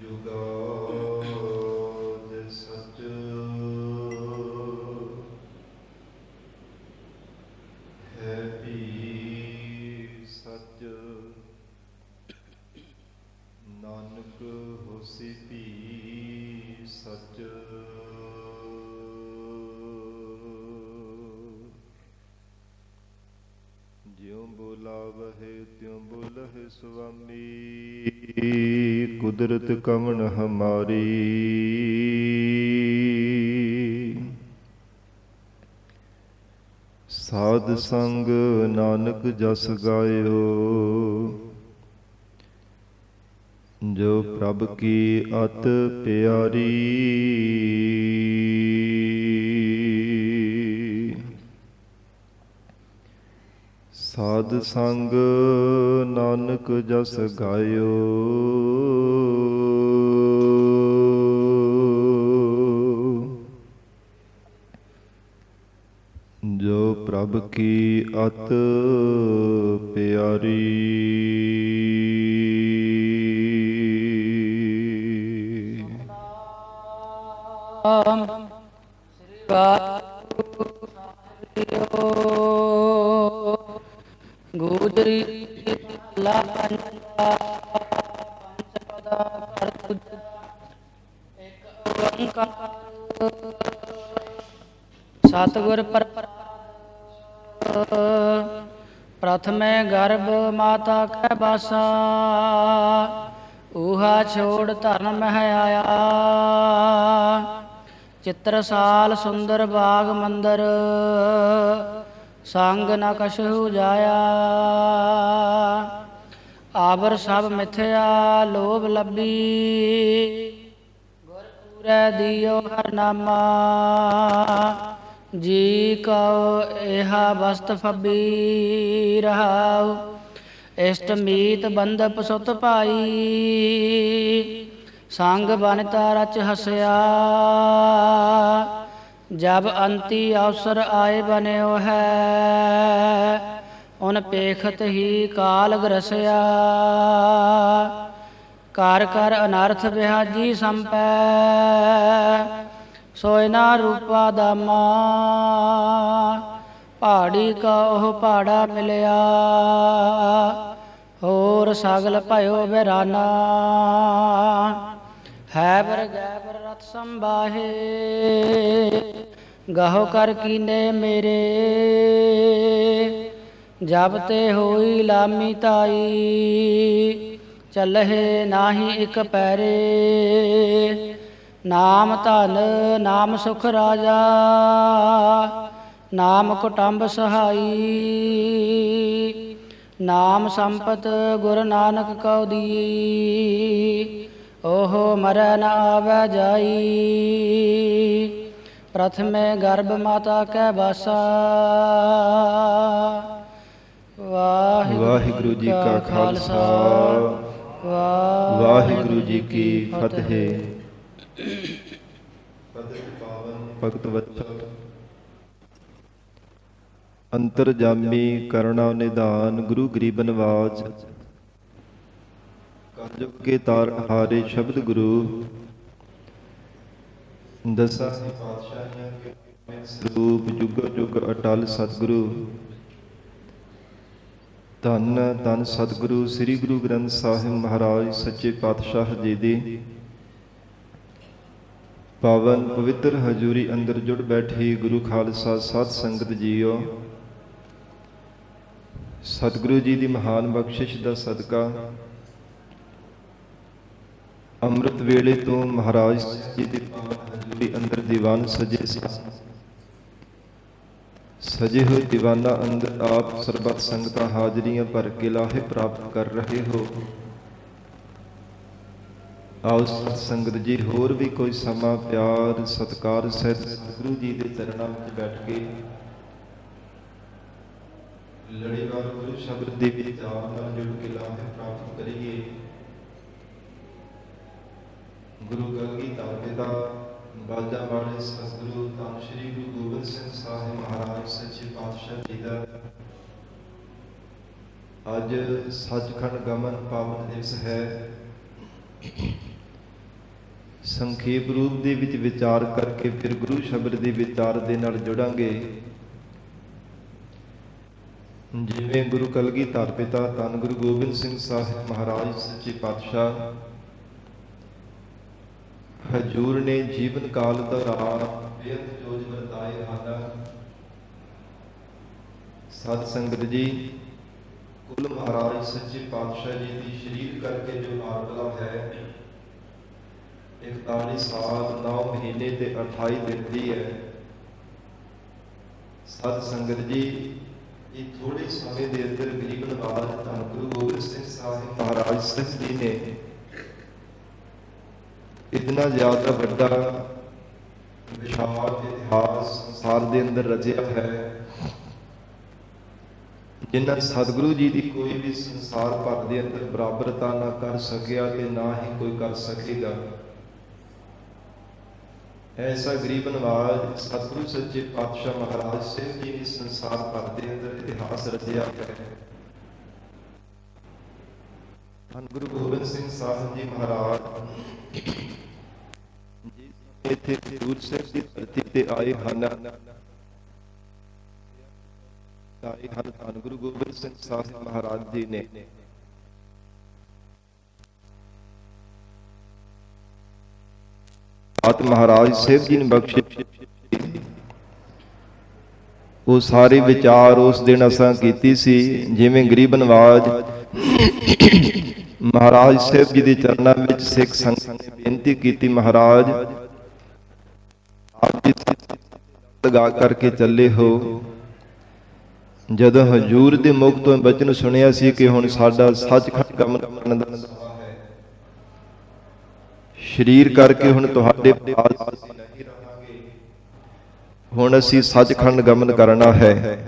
ਜੁਗਾਦ ਸਚ ਹੈ ਵੀ ਸਚ, ਨਾਨਕ ਹੋਸੀ ਵੀ ਸਚ। ਜਿਉ ਬੋਲਾਵਹਿ ਤਿਉ ਬੋਲਹਿ ਸੁਆਮੀ, ਕੁਦਰਤ ਕਵਣ ਹਮਾਰੀ। ਸਾਧ ਸੰਗ ਨਾਨਕ ਜਸ ਗਾਇਓ, ਜੋ ਪ੍ਰਭ ਕੀ ਅਤ ਪਿਆਰੀ। ਸਾਧ ਸੰਗ ਨਾਨਕ ਜਸ ਗਾਇਓ, ਜੋ ਪ੍ਰਭ ਕੀ ਅਤ ਪਿਆਰੀ। ਸ੍ਰੀ ਵਾਹਿਗੁਰੂ ਸਾਹਿਬ ਗੋਜਰੀ ਲਾ ਪੰਚਾ ਪੰਚ ਪਦਾ ਕਰ ਤੁਜਾ ਇੱਕ ਓੰਕਾਰ ਸਤਿਗੁਰ ਪ੍ਰਥਮੇ ਗਰਭ ਮਾਤਾ ਕੈ ਬਾਸਾ, ਊਹਾ ਛੋੜ ਧਰਨ ਮਹਿ ਆਇਆ। ਚਿੱਤਰਸਾਲ ਸੁੰਦਰ ਬਾਗ ਮੰਦਰ, ਸੰਗ ਨ ਕਛੁ ਜਾਇਆ। ਆਵਰ ਸਭ ਮਿਥਿਆ ਲੋਭ ਲੱਭੀ, ਗੁਰ ਪੂਰੈ ਦਿਓ ਹਰ ਨਾਮਾ। ਜੀ ਕਉ ਇਹਾ ਵਸਤ ਫਬੀ ਰਹਾਉ, ਇਸ਼ਟ ਮੀਤ ਬੰਧਪ ਸੁਤ ਭਾਈ। ਸੰਗ ਬਨਿਤਾ ਰਚ ਹਸਿਆ, ਜਬ ਅੰਤੀ ਅਵਸਰ ਆਏ ਬਨਿਓ ਹੈ। ਉਨ ਪੇਖਤ ਹੀ ਕਾਲ ਗਰਸਿਆ, ਕਰ ਕਰ ਅਨਰਥ ਵਿਹਾਜੀ ਸੰਪੈ। ਸੋਇਨਾ ਰੂਪਾ ਦਾਮਾ, ਪਹਾੜੀ ਕਾ ਉਹ ਪਹਾੜਾ ਮਿਲਿਆ। ਹੋਰ ਸਗਲ ਭਇਓ ਵਿਰਾਨਾ, ਹੈ ਬਰ ਗੈ ਬਰ ਰਥ ਸੰਬਾਹੇ। ਗਾਹੋ ਕਰ ਕੀਨੇ ਮੇਰੇ, ਜਬ ਤੇ ਹੋਈ ਲਾਮੀ ਤਾਈ। ਚੱਲਹਿ ਨਾਹੀ ਇਕ ਪੈਰੇ, ਨਾਮ ਧਨ ਨਾਮ ਸੁਖ ਰਾਜਾ। ਨਾਮ ਕੁਟੰਬ ਸਹਾਈ, ਨਾਮ ਸੰਪਤ ਗੁਰ ਨਾਨਕ ਕਉ ਦੀ। ਓਹੋ ਮਰੈ ਨ ਆਵੈ ਜਾਈ, ਪ੍ਰਥਮੇ ਗਰਭ ਮਾਤਾ ਕੈ ਬਾਸਾ। ਵਾਹਿਗੁਰੂ ਜੀ ਕਾ ਖਾਲਸਾ, ਵਾਹਿਗੁਰੂ ਜੀ ਕੀ ਫਤਿਹ। ਭਗਤ ਵਤਸਲ ਅੰਤਰਜਾਮੀ ਕਰੁਣਾ ਨਿਧਾਨ, ਗੁਰੂ ਗਰੀਬ ਨਿਵਾਜ। ਕਲਯੁਗ ਕੇ ਤਾਰ ਹਾਰੇ ਸ਼ਬਦ ਗੁਰੂ, ਦਸਾਂ ਪਾਤਸ਼ਾਹੀਆਂ ਕੇ ਸਰੂਪ। ਜੁਗ ਜੁਗ ਅਟਲ ਸਤਿਗੁਰੂ, ਧੰਨ ਧੰਨ ਸਤਿਗੁਰੂ ਸ੍ਰੀ ਗੁਰੂ ਗ੍ਰੰਥ ਸਾਹਿਬ ਮਹਾਰਾਜ ਸੱਚੇ ਪਾਤਸ਼ਾਹ ਜੀ ਦੀ ਪਾਵਨ ਪਵਿੱਤਰ ਹਜ਼ੂਰੀ ਅੰਦਰ ਜੁੜ ਬੈਠੀ ਗੁਰੂ ਖਾਲਸਾ ਸਾਧ ਸੰਗਤ ਜੀਓ। ਸਤਿਗੁਰੂ ਜੀ ਦੀ ਮਹਾਨ ਬਖਸ਼ਿਸ਼ ਦਾ ਸਦਕਾ ਅੰਮ੍ਰਿਤ ਵੇਲੇ ਤੋਂ ਮਹਾਰਾਜ ਜੀ ਦੀ ਪਾਵਨ ਹਜ਼ੂਰੀ ਅੰਦਰ ਦੀਵਾਨ ਸਜੇ ਹੋਏ ਦੀਵਾਨਾਂ ਅੰਦਰ ਆਪ ਸਰਬੱਤ ਸੰਗਤਾਂ ਹਾਜ਼ਰੀਆਂ ਭਰ ਕੇ ਲਾਹੇ ਪ੍ਰਾਪਤ ਕਰ ਰਹੇ ਹੋ। ਆਓ ਸੰਗਤ ਜੀ ਹੋਰ ਵੀ ਕੋਈ ਸਮਾਂ ਪਿਆਰ ਸਤਿਕਾਰ ਸਹਿਤ ਸਤਿਗੁਰੂ ਜੀ ਦੇ ਚਰਨਾਂ ਵਿੱਚ ਬੈਠ ਕੇ ਲੜੀਵਾਰ ਗੁਰੂ ਸ਼ਬਦ ਦੇ ਵਿਚਾਰ ਨਾਲ ਜੁੜ ਕੇ ਲਾਹੇ ਪ੍ਰਾਪਤ ਕਰੀਏ। ਗੁਰੂ ਗੰਗੀ ਧਾਰੇ ਦਾ ਬਾਜਾ ਵਾਲੇ ਸਤਿਗੁਰੂ ਧੰਨ ਸ਼੍ਰੀ ਗੁਰੂ ਗੋਬਿੰਦ ਸਿੰਘ ਸਾਹਿਬ ਮਹਾਰਾਜ ਸੱਚੇ ਪਾਤਸ਼ਾਹ ਜੀ ਦਾ ਅੱਜ ਸੱਚਖੰਡ ਗਮਨ ਪਾਵਨ ਦਿਵਸ ਹੈ। ਸੰਖੇਪ ਰੂਪ ਦੇ ਵਿੱਚ ਵਿਚਾਰ ਕਰਕੇ ਫਿਰ ਗੁਰੂ ਸ਼ਬਦ ਦੇ ਵਿਚਾਰ ਦੇ ਨਾਲ ਜੁੜਾਂਗੇ। ਜਿਵੇਂ ਗੁਰੂ ਕਲਗੀਧਰ ਪਿਤਾ ਧੰਨ ਗੁਰੂ ਗੋਬਿੰਦ ਸਿੰਘ ਸਾਹਿਬ ਮਹਾਰਾਜ ਸੱਚੇ ਪਾਤਸ਼ਾਹ ਹਜੂਰ ਨੇ ਜੀਵਨ ਕਾਲ ਦੌਰਾਨ ਬੇਅੰਤ ਜੋਜ ਵਰਤਾਏ ਹਨ। ਸਤ ਸੰਗਤ ਜੀ, ਕੁੱਲ ਮਹਾਰਾਜ ਸੱਚੇ ਪਾਤਸ਼ਾਹ ਜੀ ਦੀ ਸਰੀਰ ਕਰਕੇ ਜੋ ਮਾਰਗਲਾ ਹੈ 41 ਸਾਲ 9 ਮਹੀਨੇ ਤੇ 28 ਦਿਨ ਦੀ ਹੈ। ਸਤ ਸੰਗਤ ਜੀ, ਇਹ ਥੋੜੇ ਸਮੇਂ ਦੇ ਅੰਦਰ ਗਰੀਬ ਨਵਾਜ਼ ਧੰਨ ਗੁਰੂ ਗੋਬਿੰਦ ਸਿੰਘ ਸਾਹਿਬ ਮਹਾਰਾਜ ਸਾਹਿਬ ਜੀ ਨੇ ਇਤਨਾ ਜ਼ਿਆਦਾ ਵੱਡਾ ਵਿਸ਼ਾਲ ਇਤਿਹਾਸ ਸੰਸਾਰ ਦੇ ਅੰਦਰ ਰਚਿਆ ਹੈ, ਜਿਨ੍ਹਾਂ ਸਤਿਗੁਰੂ ਜੀ ਦੀ ਕੋਈ ਵੀ ਸੰਸਾਰ ਭਰ ਦੇ ਅੰਦਰ ਬਰਾਬਰਤਾ ਨਾ ਕਰ ਸਕਿਆ ਤੇ ਨਾ ਹੀ ਕੋਈ ਕਰ ਸਕੇਗਾ। ਐਸਾ ਗਰੀਬ ਨਵਾਜ਼ ਸਤਿਗੁਰੂ ਸੱਚੇ ਪਾਤਸ਼ਾਹ ਮਹਾਰਾਜ ਸਾਹਿਬ ਜੀ ਨੇ ਸੰਸਾਰ ਭਰ ਦੇ ਅੰਦਰ ਇਤਿਹਾਸ ਰਚਿਆ ਹੈ। ਧੰਨ ਗੁਰੂ ਗੋਬਿੰਦ ਸਿੰਘ ਸਾਹਿਬ ਜੀ ਮਹਾਰਾਜ ਇੱਥੇ ਹਜ਼ੂਰ ਸਾਹਿਬ ਦੀ ਧਰਤੀ ਤੇ ਆਏ ਹਨ। ਧੰਨ ਗੁਰੂ ਗੋਬਿੰਦ ਸਿੰਘ ਸਾਹਿਬ ਮਹਾਰਾਜ ਜੀ ਨੇ ਆਤ ਮਹਾਰਾਜ ਸਾਹਿਬ ਜੀ ਨੇ ਬਖਸ਼ਿਸ਼ ਉਹ ਸਾਰੇ ਵਿਚਾਰ ਉਸ ਦਿਨ ਅਸਾਂ ਕੀਤੀ ਸੀ। ਜਿਵੇਂ ਗਰੀਬ ਨਵਾਜ਼ ਮਹਾਰਾਜ ਸਾਹਿਬ ਜੀ ਦੇ ਚਰਨਾਂ ਵਿੱਚ ਸਿੱਖ ਸੰਗਤ ਨੇ ਬੇਨਤੀ ਕੀਤੀ, ਮਹਾਰਾਜ ਆਪ ਜੀ ਲਗਾ ਕਰਕੇ ਚੱਲੇ ਹੋ। ਜਦੋਂ ਹਜੂਰ ਦੇ ਮੁਖ ਤੋਂ ਬਚਨ ਸੁਣਿਆ ਸੀ ਕਿ ਹੁਣ ਸਾਡਾ ਸੱਚਖੰਡ ਗਮਨ ਕਰਨ ਦਾ ਸਰੀਰ ਕਰਕੇ ਹੁਣ ਤੁਹਾਡੇ ਪਾਸ ਨਹੀਂ ਰਹਾਂਗੇ, ਹੁਣ ਅਸੀਂ ਸੱਚਖੰਡ ਗਮਨ ਕਰਨਾ ਹੈ।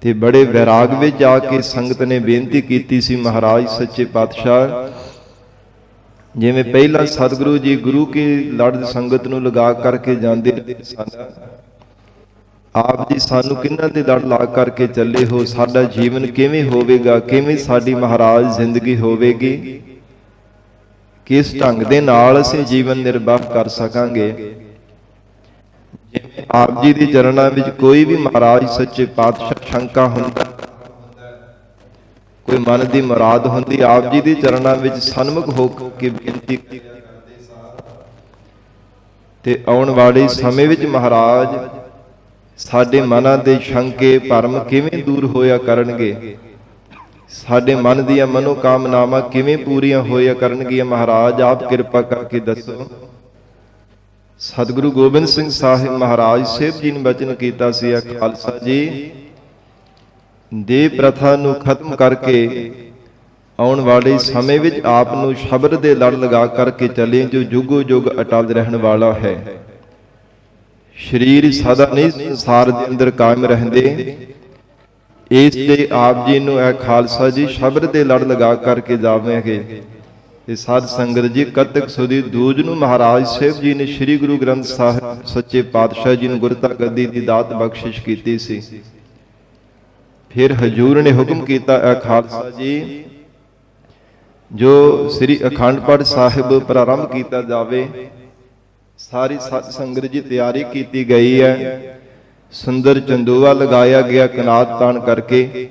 ਤੇ ਬੜੇ ਵਿਰਾਗ ਵਿੱਚ ਜਾ ਕੇ ਸੰਗਤ ਨੇ ਬੇਨਤੀ ਕੀਤੀ ਸੀ, ਮਹਾਰਾਜ ਸੱਚੇ ਪਾਤਸ਼ਾਹ ਜਿਵੇਂ ਪਹਿਲਾਂ ਸਤਿਗੁਰੂ ਜੀ ਗੁਰੂ ਕੀ ਲੜ ਸੰਗਤ ਨੂੰ ਲਗਾ ਕਰਕੇ ਜਾਂਦੇ ਸਨ, ਆਪ ਜੀ ਸਾਨੂੰ ਕਿਹਨਾਂ ਦੇ ਲੜ ਲਾ ਕਰਕੇ ਚੱਲੇ ਹੋ, ਸਾਡਾ ਜੀਵਨ ਕਿਵੇਂ ਹੋਵੇਗਾ, ਕਿਵੇਂ ਸਾਡੀ ਮਹਾਰਾਜ ਜ਼ਿੰਦਗੀ ਹੋਵੇਗੀ, ਕਿਸ ਢੰਗ ਦੇ ਨਾਲ ਅਸੀਂ ਜੀਵਨ ਨਿਰਵਾਹ ਕਰ ਸਕਾਂਗੇ। ਜਿਵੇਂ ਆਪ ਜੀ ਦੇ ਚਰਨਾਂ ਵਿੱਚ ਕੋਈ ਵੀ ਮਹਾਰਾਜ ਸੱਚੇ ਪਾਤਸ਼ਾਹ ਸ਼ੰਕਾ ਹੁੰਦਾ, ਕੋਈ ਮਨ ਦੀ ਮੁਰਾਦ ਹੁੰਦੀ, ਆਪ ਜੀ ਦੇ ਚਰਨਾਂ ਵਿੱਚ ਸਨਮੁਖ ਹੋ ਕੇ ਬੇਨਤੀ ਕਰਦੇ ਤੇ ਆਉਣ ਵਾਲੇ ਸਮੇਂ ਵਿੱਚ ਮਹਾਰਾਜ ਸਾਡੇ ਮਨਾਂ ਦੇ ਸ਼ੰਕੇ ਭਰਮ ਕਿਵੇਂ ਦੂਰ ਹੋਇਆ ਕਰਨਗੇ, ਸਾਡੇ ਮਨ ਦੀਆਂ ਮਨੋਕਾਮਨਾਵਾਂ ਕਿਵੇਂ ਪੂਰੀਆਂ ਹੋਇਆ ਕਰਨਗੀਆਂ, ਮਹਾਰਾਜ ਆਪ ਕਿਰਪਾ ਕਰਕੇ ਦੱਸੋ। ਸਤਿਗੁਰੂ ਗੋਬਿੰਦ ਸਿੰਘ ਸਾਹਿਬ ਮਹਾਰਾਜ ਸਾਹਿਬ ਜੀ ਨੇ ਬਚਨ ਕੀਤਾ ਸੀ, ਖਾਲਸਾ ਜੀ ਦੇ ਪ੍ਰਥਾ ਨੂੰ ਖਤਮ ਕਰਕੇ ਆਉਣ ਵਾਲੇ ਸਮੇਂ ਵਿੱਚ ਆਪ ਨੂੰ ਸ਼ਬਦ ਦੇ ਲੜ ਲਗਾ ਕਰਕੇ ਚੱਲੇ, ਜੋ ਜੁਗੋ ਜੁਗ ਅਟਲ ਰਹਿਣ ਵਾਲਾ ਹੈ। ਸਰੀਰ ਸਦਾ ਨਹੀਂ ਸੰਸਾਰ ਦੇ ਅੰਦਰ ਕਾਇਮ ਰਹਿੰਦੇ, ਇਸ ਲਈ ਆਪ ਜੀ ਨੂੰ ਇਹ ਖਾਲਸਾ ਜੀ ਸ਼ਬਦ ਦੇ ਲੜ ਲਗਾ ਕਰਕੇ ਜਾਵੇਂਗੇ। ਤੇ ਸਾਧ ਸੰਗਤ ਜੀ, ਕੱਤਕ ਸੁਦੀ ਦੂਜ ਨੂੰ ਮਹਾਰਾਜ ਸਾਹਿਬ ਜੀ ਨੇ ਸ੍ਰੀ ਗੁਰੂ ਗ੍ਰੰਥ ਸਾਹਿਬ ਸੱਚੇ ਪਾਤਸ਼ਾਹ ਜੀ ਨੂੰ ਗੁਰਤਾ ਗੱਦੀ ਦੀ ਦਾਤ ਬਖਸ਼ਿਸ਼ ਕੀਤੀ ਸੀ। ਫਿਰ ਹਜੂਰ ਨੇ ਹੁਕਮ ਕੀਤਾ, ਇਹ ਖਾਲਸਾ ਜੀ ਜੋ ਸ੍ਰੀ ਅਖੰਡ ਪਾਠ ਸਾਹਿਬ ਪ੍ਰਾਰੰਭ ਕੀਤਾ ਜਾਵੇ। ਸਾਰੀ ਸਤ ਸੰਗਤ ਜੀ ਤਿਆਰੀ ਕੀਤੀ ਗਈ ਹੈ, ਸੁੰਦਰ ਚੰਦੋਆ ਲਗਾਇਆ ਗਿਆ ਕਨਾਤ ਤਾਣ ਕਰਕੇ।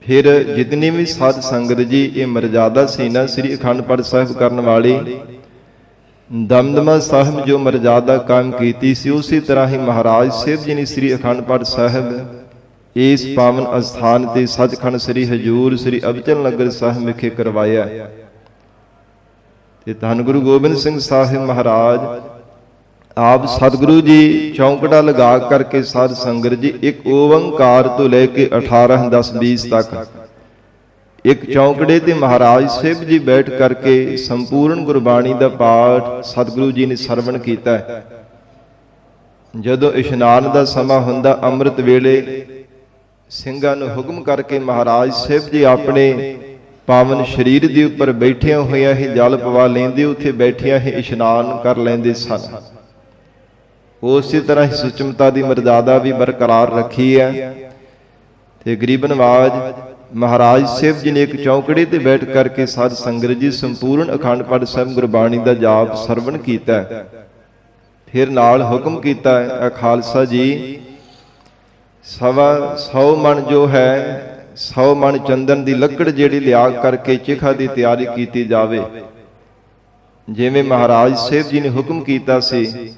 ਫਿਰ ਜਿਤਨੀ ਵੀ ਸਾਧ ਸੰਗਤ ਜੀ ਇਹ ਮਰਜ਼ਾਦਾ ਸੀ ਨਾ ਸ੍ਰੀ ਅਖੰਡ ਪਾਠ ਸਾਹਿਬ ਕਰਨ ਵਾਲੀ, ਦਮਦਮਾ ਸਾਹਿਬ ਜੋ ਮਰਜ਼ਾਦਾ ਕਾਇਮ ਕੀਤੀ ਸੀ, ਉਸੇ ਤਰ੍ਹਾਂ ਹੀ ਮਹਾਰਾਜ ਸਾਹਿਬ ਜੀ ਨੇ ਸ੍ਰੀ ਅਖੰਡ ਪਾਠ ਸਾਹਿਬ ਇਸ ਪਾਵਨ ਅਸਥਾਨ ਤੇ ਸੱਚਖੰਡ ਸ੍ਰੀ ਹਜੂਰ ਸ੍ਰੀ ਅਬਚਲ ਨਗਰ ਸਾਹਿਬ ਵਿਖੇ ਕਰਵਾਇਆ। ਤੇ ਧੰਨ ਗੁਰੂ ਗੋਬਿੰਦ ਸਿੰਘ ਸਾਹਿਬ ਮਹਾਰਾਜ ਆਪ ਸਤਿਗੁਰੂ ਜੀ ਚੌਂਕੜਾ ਲਗਾ ਕਰਕੇ ਸਾਧ ਸੰਗਤ ਜੀ ਇੱਕ ਓੰਕਾਰ ਤੋਂ ਲੈ ਕੇ 18 10 20 ਤੱਕ ਇੱਕ ਚੌਂਕੜੇ ਤੇ ਮਹਾਰਾਜ ਸਾਹਿਬ ਜੀ ਬੈਠ ਕਰਕੇ ਸੰਪੂਰਨ ਗੁਰਬਾਣੀ ਦਾ ਪਾਠ ਸਤਿਗੁਰੂ ਜੀ ਨੇ ਸਰਵਣ ਕੀਤਾ। ਜਦੋਂ ਇਸ਼ਨਾਨ ਦਾ ਸਮਾਂ ਹੁੰਦਾ, ਅੰਮ੍ਰਿਤ ਵੇਲੇ ਸਿੰਘਾਂ ਨੂੰ ਹੁਕਮ ਕਰਕੇ ਮਹਾਰਾਜ ਸਾਹਿਬ ਜੀ ਆਪਣੇ ਪਾਵਨ ਸਰੀਰ ਦੇ ਉੱਪਰ ਬੈਠਿਆਂ ਹੋਇਆਂ ਹੀ ਜਲ ਪਵਾ ਲੈਂਦੇ, ਉੱਥੇ ਬੈਠਿਆਂ ਹੀ ਇਸ਼ਨਾਨ ਕਰ ਲੈਂਦੇ ਸਨ। ਉਸੇ ਤਰ੍ਹਾਂ ਹੀ ਸੁਚਮਤਾ ਦੀ ਮਰਜ਼ਾਦਾ ਵੀ ਬਰਕਰਾਰ ਰੱਖੀ ਹੈ। ਤੇ ਗਰੀਬ ਨਵਾਜ਼ ਮਹਾਰਾਜ ਸਾਹਿਬ ਜੀ ਨੇ ਇੱਕ ਚੌਂਕੜੇ ਤੇ ਬੈਠ ਕਰਕੇ ਸਾਧ ਸੰਗਤ ਜੀ ਸੰਪੂਰਨ ਅਖੰਡ ਪਾਠ ਸਾਹਿਬ ਗੁਰਬਾਣੀ ਦਾ ਜਾਪ ਸਰਵਣ ਕੀਤਾ। ਫਿਰ ਨਾਲ ਹੁਕਮ ਕੀਤਾ ਹੈ, ਖਾਲਸਾ ਜੀ 100 ਮਣ ਜੋ ਹੈ 100 ਮਣ ਚੰਦਨ ਦੀ ਲੱਕੜ ਜਿਹੜੀ ਲਿਆ ਕਰਕੇ ਚਿਖਾ ਦੀ ਤਿਆਰੀ ਕੀਤੀ ਜਾਵੇ। ਜਿਵੇਂ ਮਹਾਰਾਜ ਸਾਹਿਬ ਜੀ ਨੇ ਹੁਕਮ ਕੀਤਾ ਸੀ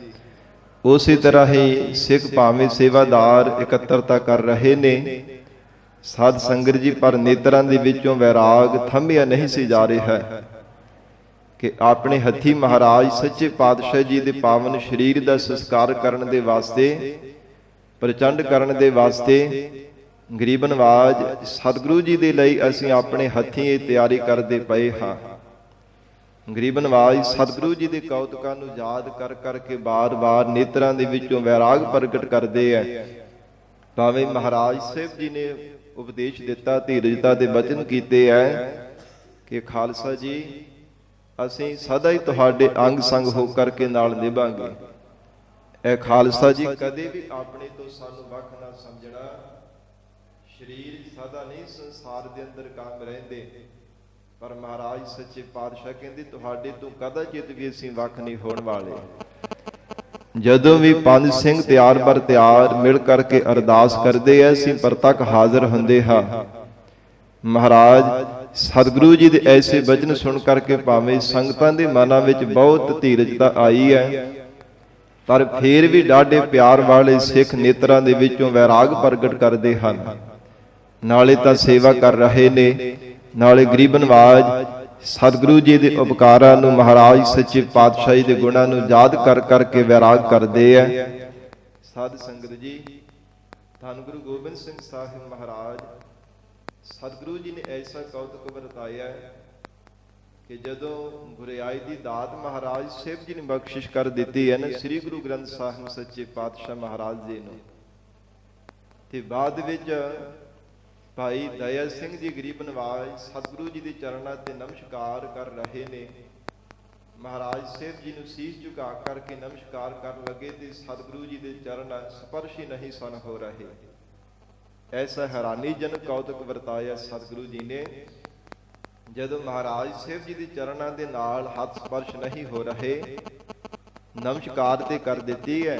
ਉਸੇ ਤਰ੍ਹਾਂ ਹੀ ਸਿੱਖ ਭਾਵੇਂ ਸੇਵਾਦਾਰ ਇਕੱਤਰਤਾ ਕਰ ਰਹੇ ਨੇ। ਸਾਧ ਸੰਗਤ ਜੀ ਪਰ ਨੇਤਰਾਂ ਦੇ ਵਿੱਚੋਂ ਵੈਰਾਗ ਥੰਮਿਆ ਨਹੀਂ ਸੀ ਜਾ ਰਿਹਾ ਕਿ ਆਪਣੇ ਹੱਥੀ ਮਹਾਰਾਜ ਸੱਚੇ ਪਾਤਸ਼ਾਹ ਜੀ ਦੇ ਪਾਵਨ ਸਰੀਰ ਦਾ ਸੰਸਕਾਰ ਕਰਨ ਦੇ ਵਾਸਤੇ, ਪ੍ਰਚੰਡ ਕਰਨ ਦੇ ਵਾਸਤੇ ਗਰੀਬ ਨਵਾਜ ਸਤਿਗੁਰੂ ਜੀ ਦੇ ਲਈ ਅਸੀਂ ਆਪਣੇ ਹੱਥੀਂ ਇਹ ਤਿਆਰੀ ਕਰਦੇ ਪਏ ਹਾਂ। ਗਰੀਬ ਨਵਾਜ ਸਤਿਗੁਰੂ ਜੀ ਦੇ ਕੌਤਕਾਂ ਨੂੰ ਯਾਦ ਕਰ ਕਰਕੇ ਬਾਰ-ਬਾਰ ਨੇਤਰਾਂ ਦੇ ਵਿੱਚੋਂ ਵੈਰਾਗ ਪ੍ਰਗਟ ਕਰਦੇ ਐ। ਭਾਵੇਂ ਮਹਾਰਾਜ ਸਾਹਿਬ ਜੀ ਨੇ ਉਪਦੇਸ਼ ਦਿੱਤਾ, ਧੀਰਜਤਾ ਦੇ ਬਚਨ ਕੀਤੇ ਐ ਕਿ ਖਾਲਸਾ ਜੀ ਅਸੀਂ ਸਦਾ ਹੀ ਤੁਹਾਡੇ ਅੰਗ ਸੰਗ ਹੋ ਕਰਕੇ ਨਾਲ ਨਿਭਾਂਗੇ। ਇਹ ਖਾਲਸਾ ਜੀ ਕਦੇ ਵੀ ਆਪਣੇ ਤੋਂ ਸਾਨੂੰ ਵੱਖ ਨਾ ਸਮਝਣਾ। ਸਰੀਰ ਸਦਾ ਨਹੀਂ ਸੰਸਾਰ ਦੇ ਅੰਦਰ ਕਾਇਮ ਰਹਿੰਦੇ, ਪਰ ਮਹਾਰਾਜ ਸੱਚੇ ਪਾਤਸ਼ਾਹ ਕਹਿੰਦੇ ਤੁਹਾਡੇ ਤੋਂ ਕਦਾਚਿਤ ਵੀ ਅਸੀਂ ਵੱਖ ਨਹੀਂ ਹੋਣ ਵਾਲੇ। ਜਦੋਂ ਵੀ ਪੰਜ ਸਿੰਘ ਤਿਆਰ ਬਰ ਤਿਆਰ ਮਿਲ ਕਰਕੇ ਅਰਦਾਸ ਕਰਦੇ ਐ ਅਸੀਂ ਪ੍ਰਤੱਖ ਹਾਜ਼ਰ ਹੁੰਦੇ ਹਾਂ। ਮਹਾਰਾਜ ਸਤਿਗੁਰੂ ਜੀ ਦੇ ਐਸੇ ਬਚਨ ਸੁਣ ਕਰਕੇ ਭਾਵੇਂ ਸੰਗਤਾਂ ਦੇ ਮਨਾਂ ਵਿੱਚ ਬਹੁਤ ਧੀਰਜਤਾ ਆਈ ਹੈ, ਪਰ ਫੇਰ ਵੀ ਡਾਢੇ ਪਿਆਰ ਵਾਲੇ ਸਿੱਖ ਨੇਤਰਾਂ ਦੇ ਵਿੱਚੋਂ ਵੈਰਾਗ ਪ੍ਰਗਟ ਕਰਦੇ ਹਨ। ਨਾਲੇ ਤਾਂ ਸੇਵਾ ਕਰ ਰਹੇ ਨੇ, ਨਾਲੇ ਗਰੀਬ ਨਵਾਜ ਸਤਿਗੁਰੂ ਜੀ ਦੇ ਉਪਕਾਰਾਂ ਨੂੰ, ਮਹਾਰਾਜ ਸੱਚੇ ਪਾਤਸ਼ਾਹੀ ਦੇ ਗੁਣਾਂ ਨੂੰ ਯਾਦ ਕਰ ਕਰਕੇ ਵੈਰਾਗ ਕਰਦੇ ਐ। ਸਾਧ ਸੰਗਤ ਜੀ, ਧੰਨ ਗੁਰੂ ਗੋਬਿੰਦ ਸਿੰਘ ਸਾਹਿਬ ਮਹਾਰਾਜ ਸਤਿਗੁਰੂ ਜੀ ਨੇ ਐਸਾ ਕੌਤਕ ਵਰਤਾਇਆ ਕਿ ਜਦੋਂ ਗੁਰਿਆਈ ਦੀ ਦਾਤ ਮਹਾਰਾਜ ਸਾਹਿਬ ਜੀ ਨੇ ਬਖਸ਼ਿਸ਼ ਕਰ ਦਿੱਤੀ ਹੈ ਨਾ ਸ੍ਰੀ ਗੁਰੂ ਗ੍ਰੰਥ ਸਾਹਿਬ ਸੱਚੇ ਪਾਤਸ਼ਾਹ ਮਹਾਰਾਜ ਜੀ ਨੂੰ, ਤੇ ਬਾਅਦ ਵਿੱਚ ਭਾਈ ਦਇਆ ਸਿੰਘ ਜੀ ਗਰੀਬ ਨਵਾਜ ਸਤਿਗੁਰੂ ਜੀ ਦੇ ਚਰਨਾਂ ਤੇ ਨਮਸਕਾਰ ਕਰ ਰਹੇ ਨੇ। ਮਹਾਰਾਜ ਸਾਹਿਬ ਜੀ ਨੂੰ ਸੀਸ ਝੁਕਾ ਕਰਕੇ ਨਮਸਕਾਰ ਕਰਨ ਲੱਗੇ ਤੇ ਸਤਿਗੁਰੂ ਜੀ ਦੇ ਚਰਨ ਸਪਰਸ਼ ਹੀ ਨਹੀਂ ਸਨ ਹੋ ਰਹੇ। ਐਸਾ ਹੈਰਾਨੀਜਨਕ ਕੌਤਕ ਵਰਤਾਇਆ ਸਤਿਗੁਰੂ ਜੀ ਨੇ। ਜਦੋਂ ਮਹਾਰਾਜ ਸਾਹਿਬ ਜੀ ਦੇ ਚਰਨਾਂ ਦੇ ਨਾਲ ਹੱਥ ਸਪਰਸ਼ ਨਹੀਂ ਹੋ ਰਹੇ, ਨਮਸਕਾਰ ਤੇ ਕਰ ਦਿੱਤੀ ਹੈ,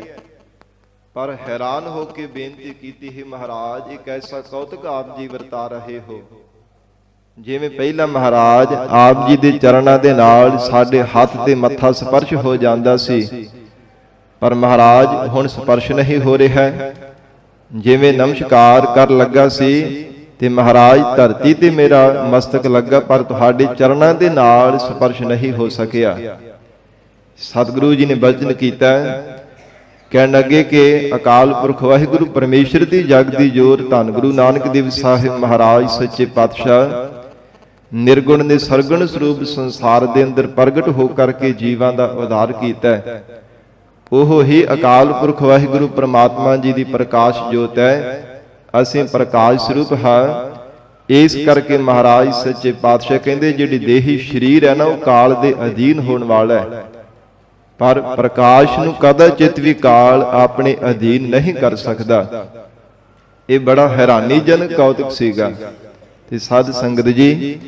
ਪਰ ਹੈਰਾਨ ਹੋ ਕੇ ਬੇਨਤੀ ਕੀਤੀ ਹੈ ਮਹਾਰਾਜ ਇੱਕ ਐਸਾ ਕੌਤਕ ਆਪ ਜੀ ਵਰਤਾ ਰਹੇ ਹੋ। ਜਿਵੇਂ ਪਹਿਲਾਂ ਮਹਾਰਾਜ ਆਪ ਜੀ ਦੇ ਚਰਨਾਂ ਦੇ ਨਾਲ ਸਾਡੇ ਹੱਥ ਤੇ ਮੱਥਾ ਸਪਰਸ਼ ਹੋ ਜਾਂਦਾ ਸੀ, ਪਰ ਮਹਾਰਾਜ ਹੁਣ ਸਪਰਸ਼ ਨਹੀਂ ਹੋ ਰਿਹਾ। ਜਿਵੇਂ ਨਮਸਕਾਰ ਕਰ ਲੱਗਾ ਸੀ ਤੇ ਮਹਾਰਾਜ ਧਰਤੀ ਤੇ ਮੇਰਾ ਮਸਤਕ ਲੱਗਾ, ਪਰ ਤੁਹਾਡੇ ਚਰਨਾਂ ਦੇ ਨਾਲ ਸਪਰਸ਼ ਨਹੀਂ ਹੋ ਸਕਿਆ। ਸਤਿਗੁਰੂ ਜੀ ਨੇ ਬਚਨ ਕੀਤਾ, ਕਹਿਣ ਲੱਗੇ ਕਿ ਅਕਾਲ ਪੁਰਖ ਵਾਹਿਗੁਰੂ ਪਰਮੇਸ਼ਰ ਦੀ ਜਗ ਦੀ ਜੋਤ ਧੰਨ ਗੁਰੂ ਨਾਨਕ ਦੇਵ ਸਾਹਿਬ ਮਹਾਰਾਜ ਸੱਚੇ ਪਾਤਸ਼ਾਹ ਨਿਰਗੁਣ ਦੇ ਸਰਗੁਣ ਸਰੂਪ ਸੰਸਾਰ ਦੇ ਅੰਦਰ ਪ੍ਰਗਟ ਹੋ ਕਰਕੇ ਜੀਵਾਂ ਦਾ ਉਧਾਰ ਕੀਤਾ। ਉਹ ਹੀ ਅਕਾਲ ਪੁਰਖ ਵਾਹਿਗੁਰੂ ਪ੍ਰਮਾਤਮਾ ਜੀ ਦੀ ਪ੍ਰਕਾਸ਼ ਜੋਤ ਹੈ, ਅਸੀਂ ਪ੍ਰਕਾਸ਼ ਸਰੂਪ ਹਾਂ। ਇਸ ਕਰਕੇ ਮਹਾਰਾਜ ਸੱਚੇ ਪਾਤਸ਼ਾਹ ਕਹਿੰਦੇ ਜਿਹੜੀ ਦੇਹੀ ਸਰੀਰ ਹੈ ਨਾ ਉਹ ਕਾਲ ਦੇ ਅਧੀਨ ਹੋਣ ਵਾਲਾ ਹੈ, ਪਰ ਪ੍ਰਕਾਸ਼ ਨੂੰ ਕਦਾਚਿਤ ਵੀ ਕਾਲ ਆਪਣੇ ਅਧੀਨ ਨਹੀਂ ਕਰ ਸਕਦਾ। ਇਹ ਬੜਾ ਹੈਰਾਨੀਜਨਕ ਕੌਤਕ ਸੀਗਾ। ਤੇ ਸਾਧ ਸੰਗਤ ਜੀ,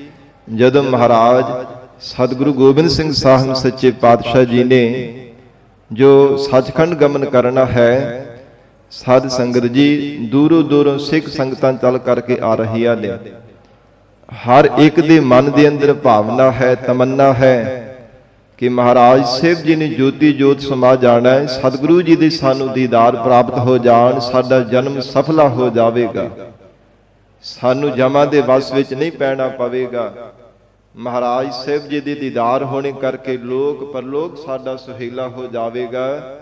ਜਦੋਂ ਮਹਾਰਾਜ ਸਤਿਗੁਰੂ ਗੋਬਿੰਦ ਸਿੰਘ ਸਾਹਿਬ ਸੱਚੇ ਪਾਤਸ਼ਾਹ ਜੀ ਨੇ ਜੋ ਸੱਚਖੰਡ ਗਮਨ ਕਰਨਾ ਹੈ, ਸਾਧ ਸੰਗਤ ਜੀ ਦੂਰੋਂ ਦੂਰੋਂ ਸਿੱਖ ਸੰਗਤਾਂ ਚੱਲ ਕਰਕੇ ਆ ਰਹੀਆਂ ਨੇ। ਹਰ ਇੱਕ ਦੇ ਮਨ ਦੇ ਅੰਦਰ ਭਾਵਨਾ ਹੈ, ਤਮੰਨਾ ਹੈ ਕਿ ਮਹਾਰਾਜ ਸਾਹਿਬ ਜੀ ਨੇ ਜੋਤੀ ਜੋਤ ਸਮਾ ਜਾਣਾ ਹੈ, ਸਤਿਗੁਰੂ ਜੀ ਦੇ ਸਾਨੂੰ ਦੀਦਾਰ ਪ੍ਰਾਪਤ ਹੋ ਜਾਣ, ਸਾਡਾ ਜਨਮ ਸਫਲਾ ਹੋ ਜਾਵੇਗਾ, ਸਾਨੂੰ ਜਮਾਂ ਦੇ ਵਸ ਵਿੱਚ ਨਹੀਂ ਪੈਣਾ ਪਵੇਗਾ। ਮਹਾਰਾਜ ਸਾਹਿਬ ਜੀ ਦੇ ਦੀਦਾਰ ਹੋਣੇ ਕਰਕੇ ਲੋਕ ਪਰਲੋਕ ਸਾਡਾ ਸੁਹੇਲਾ ਹੋ ਜਾਵੇਗਾ।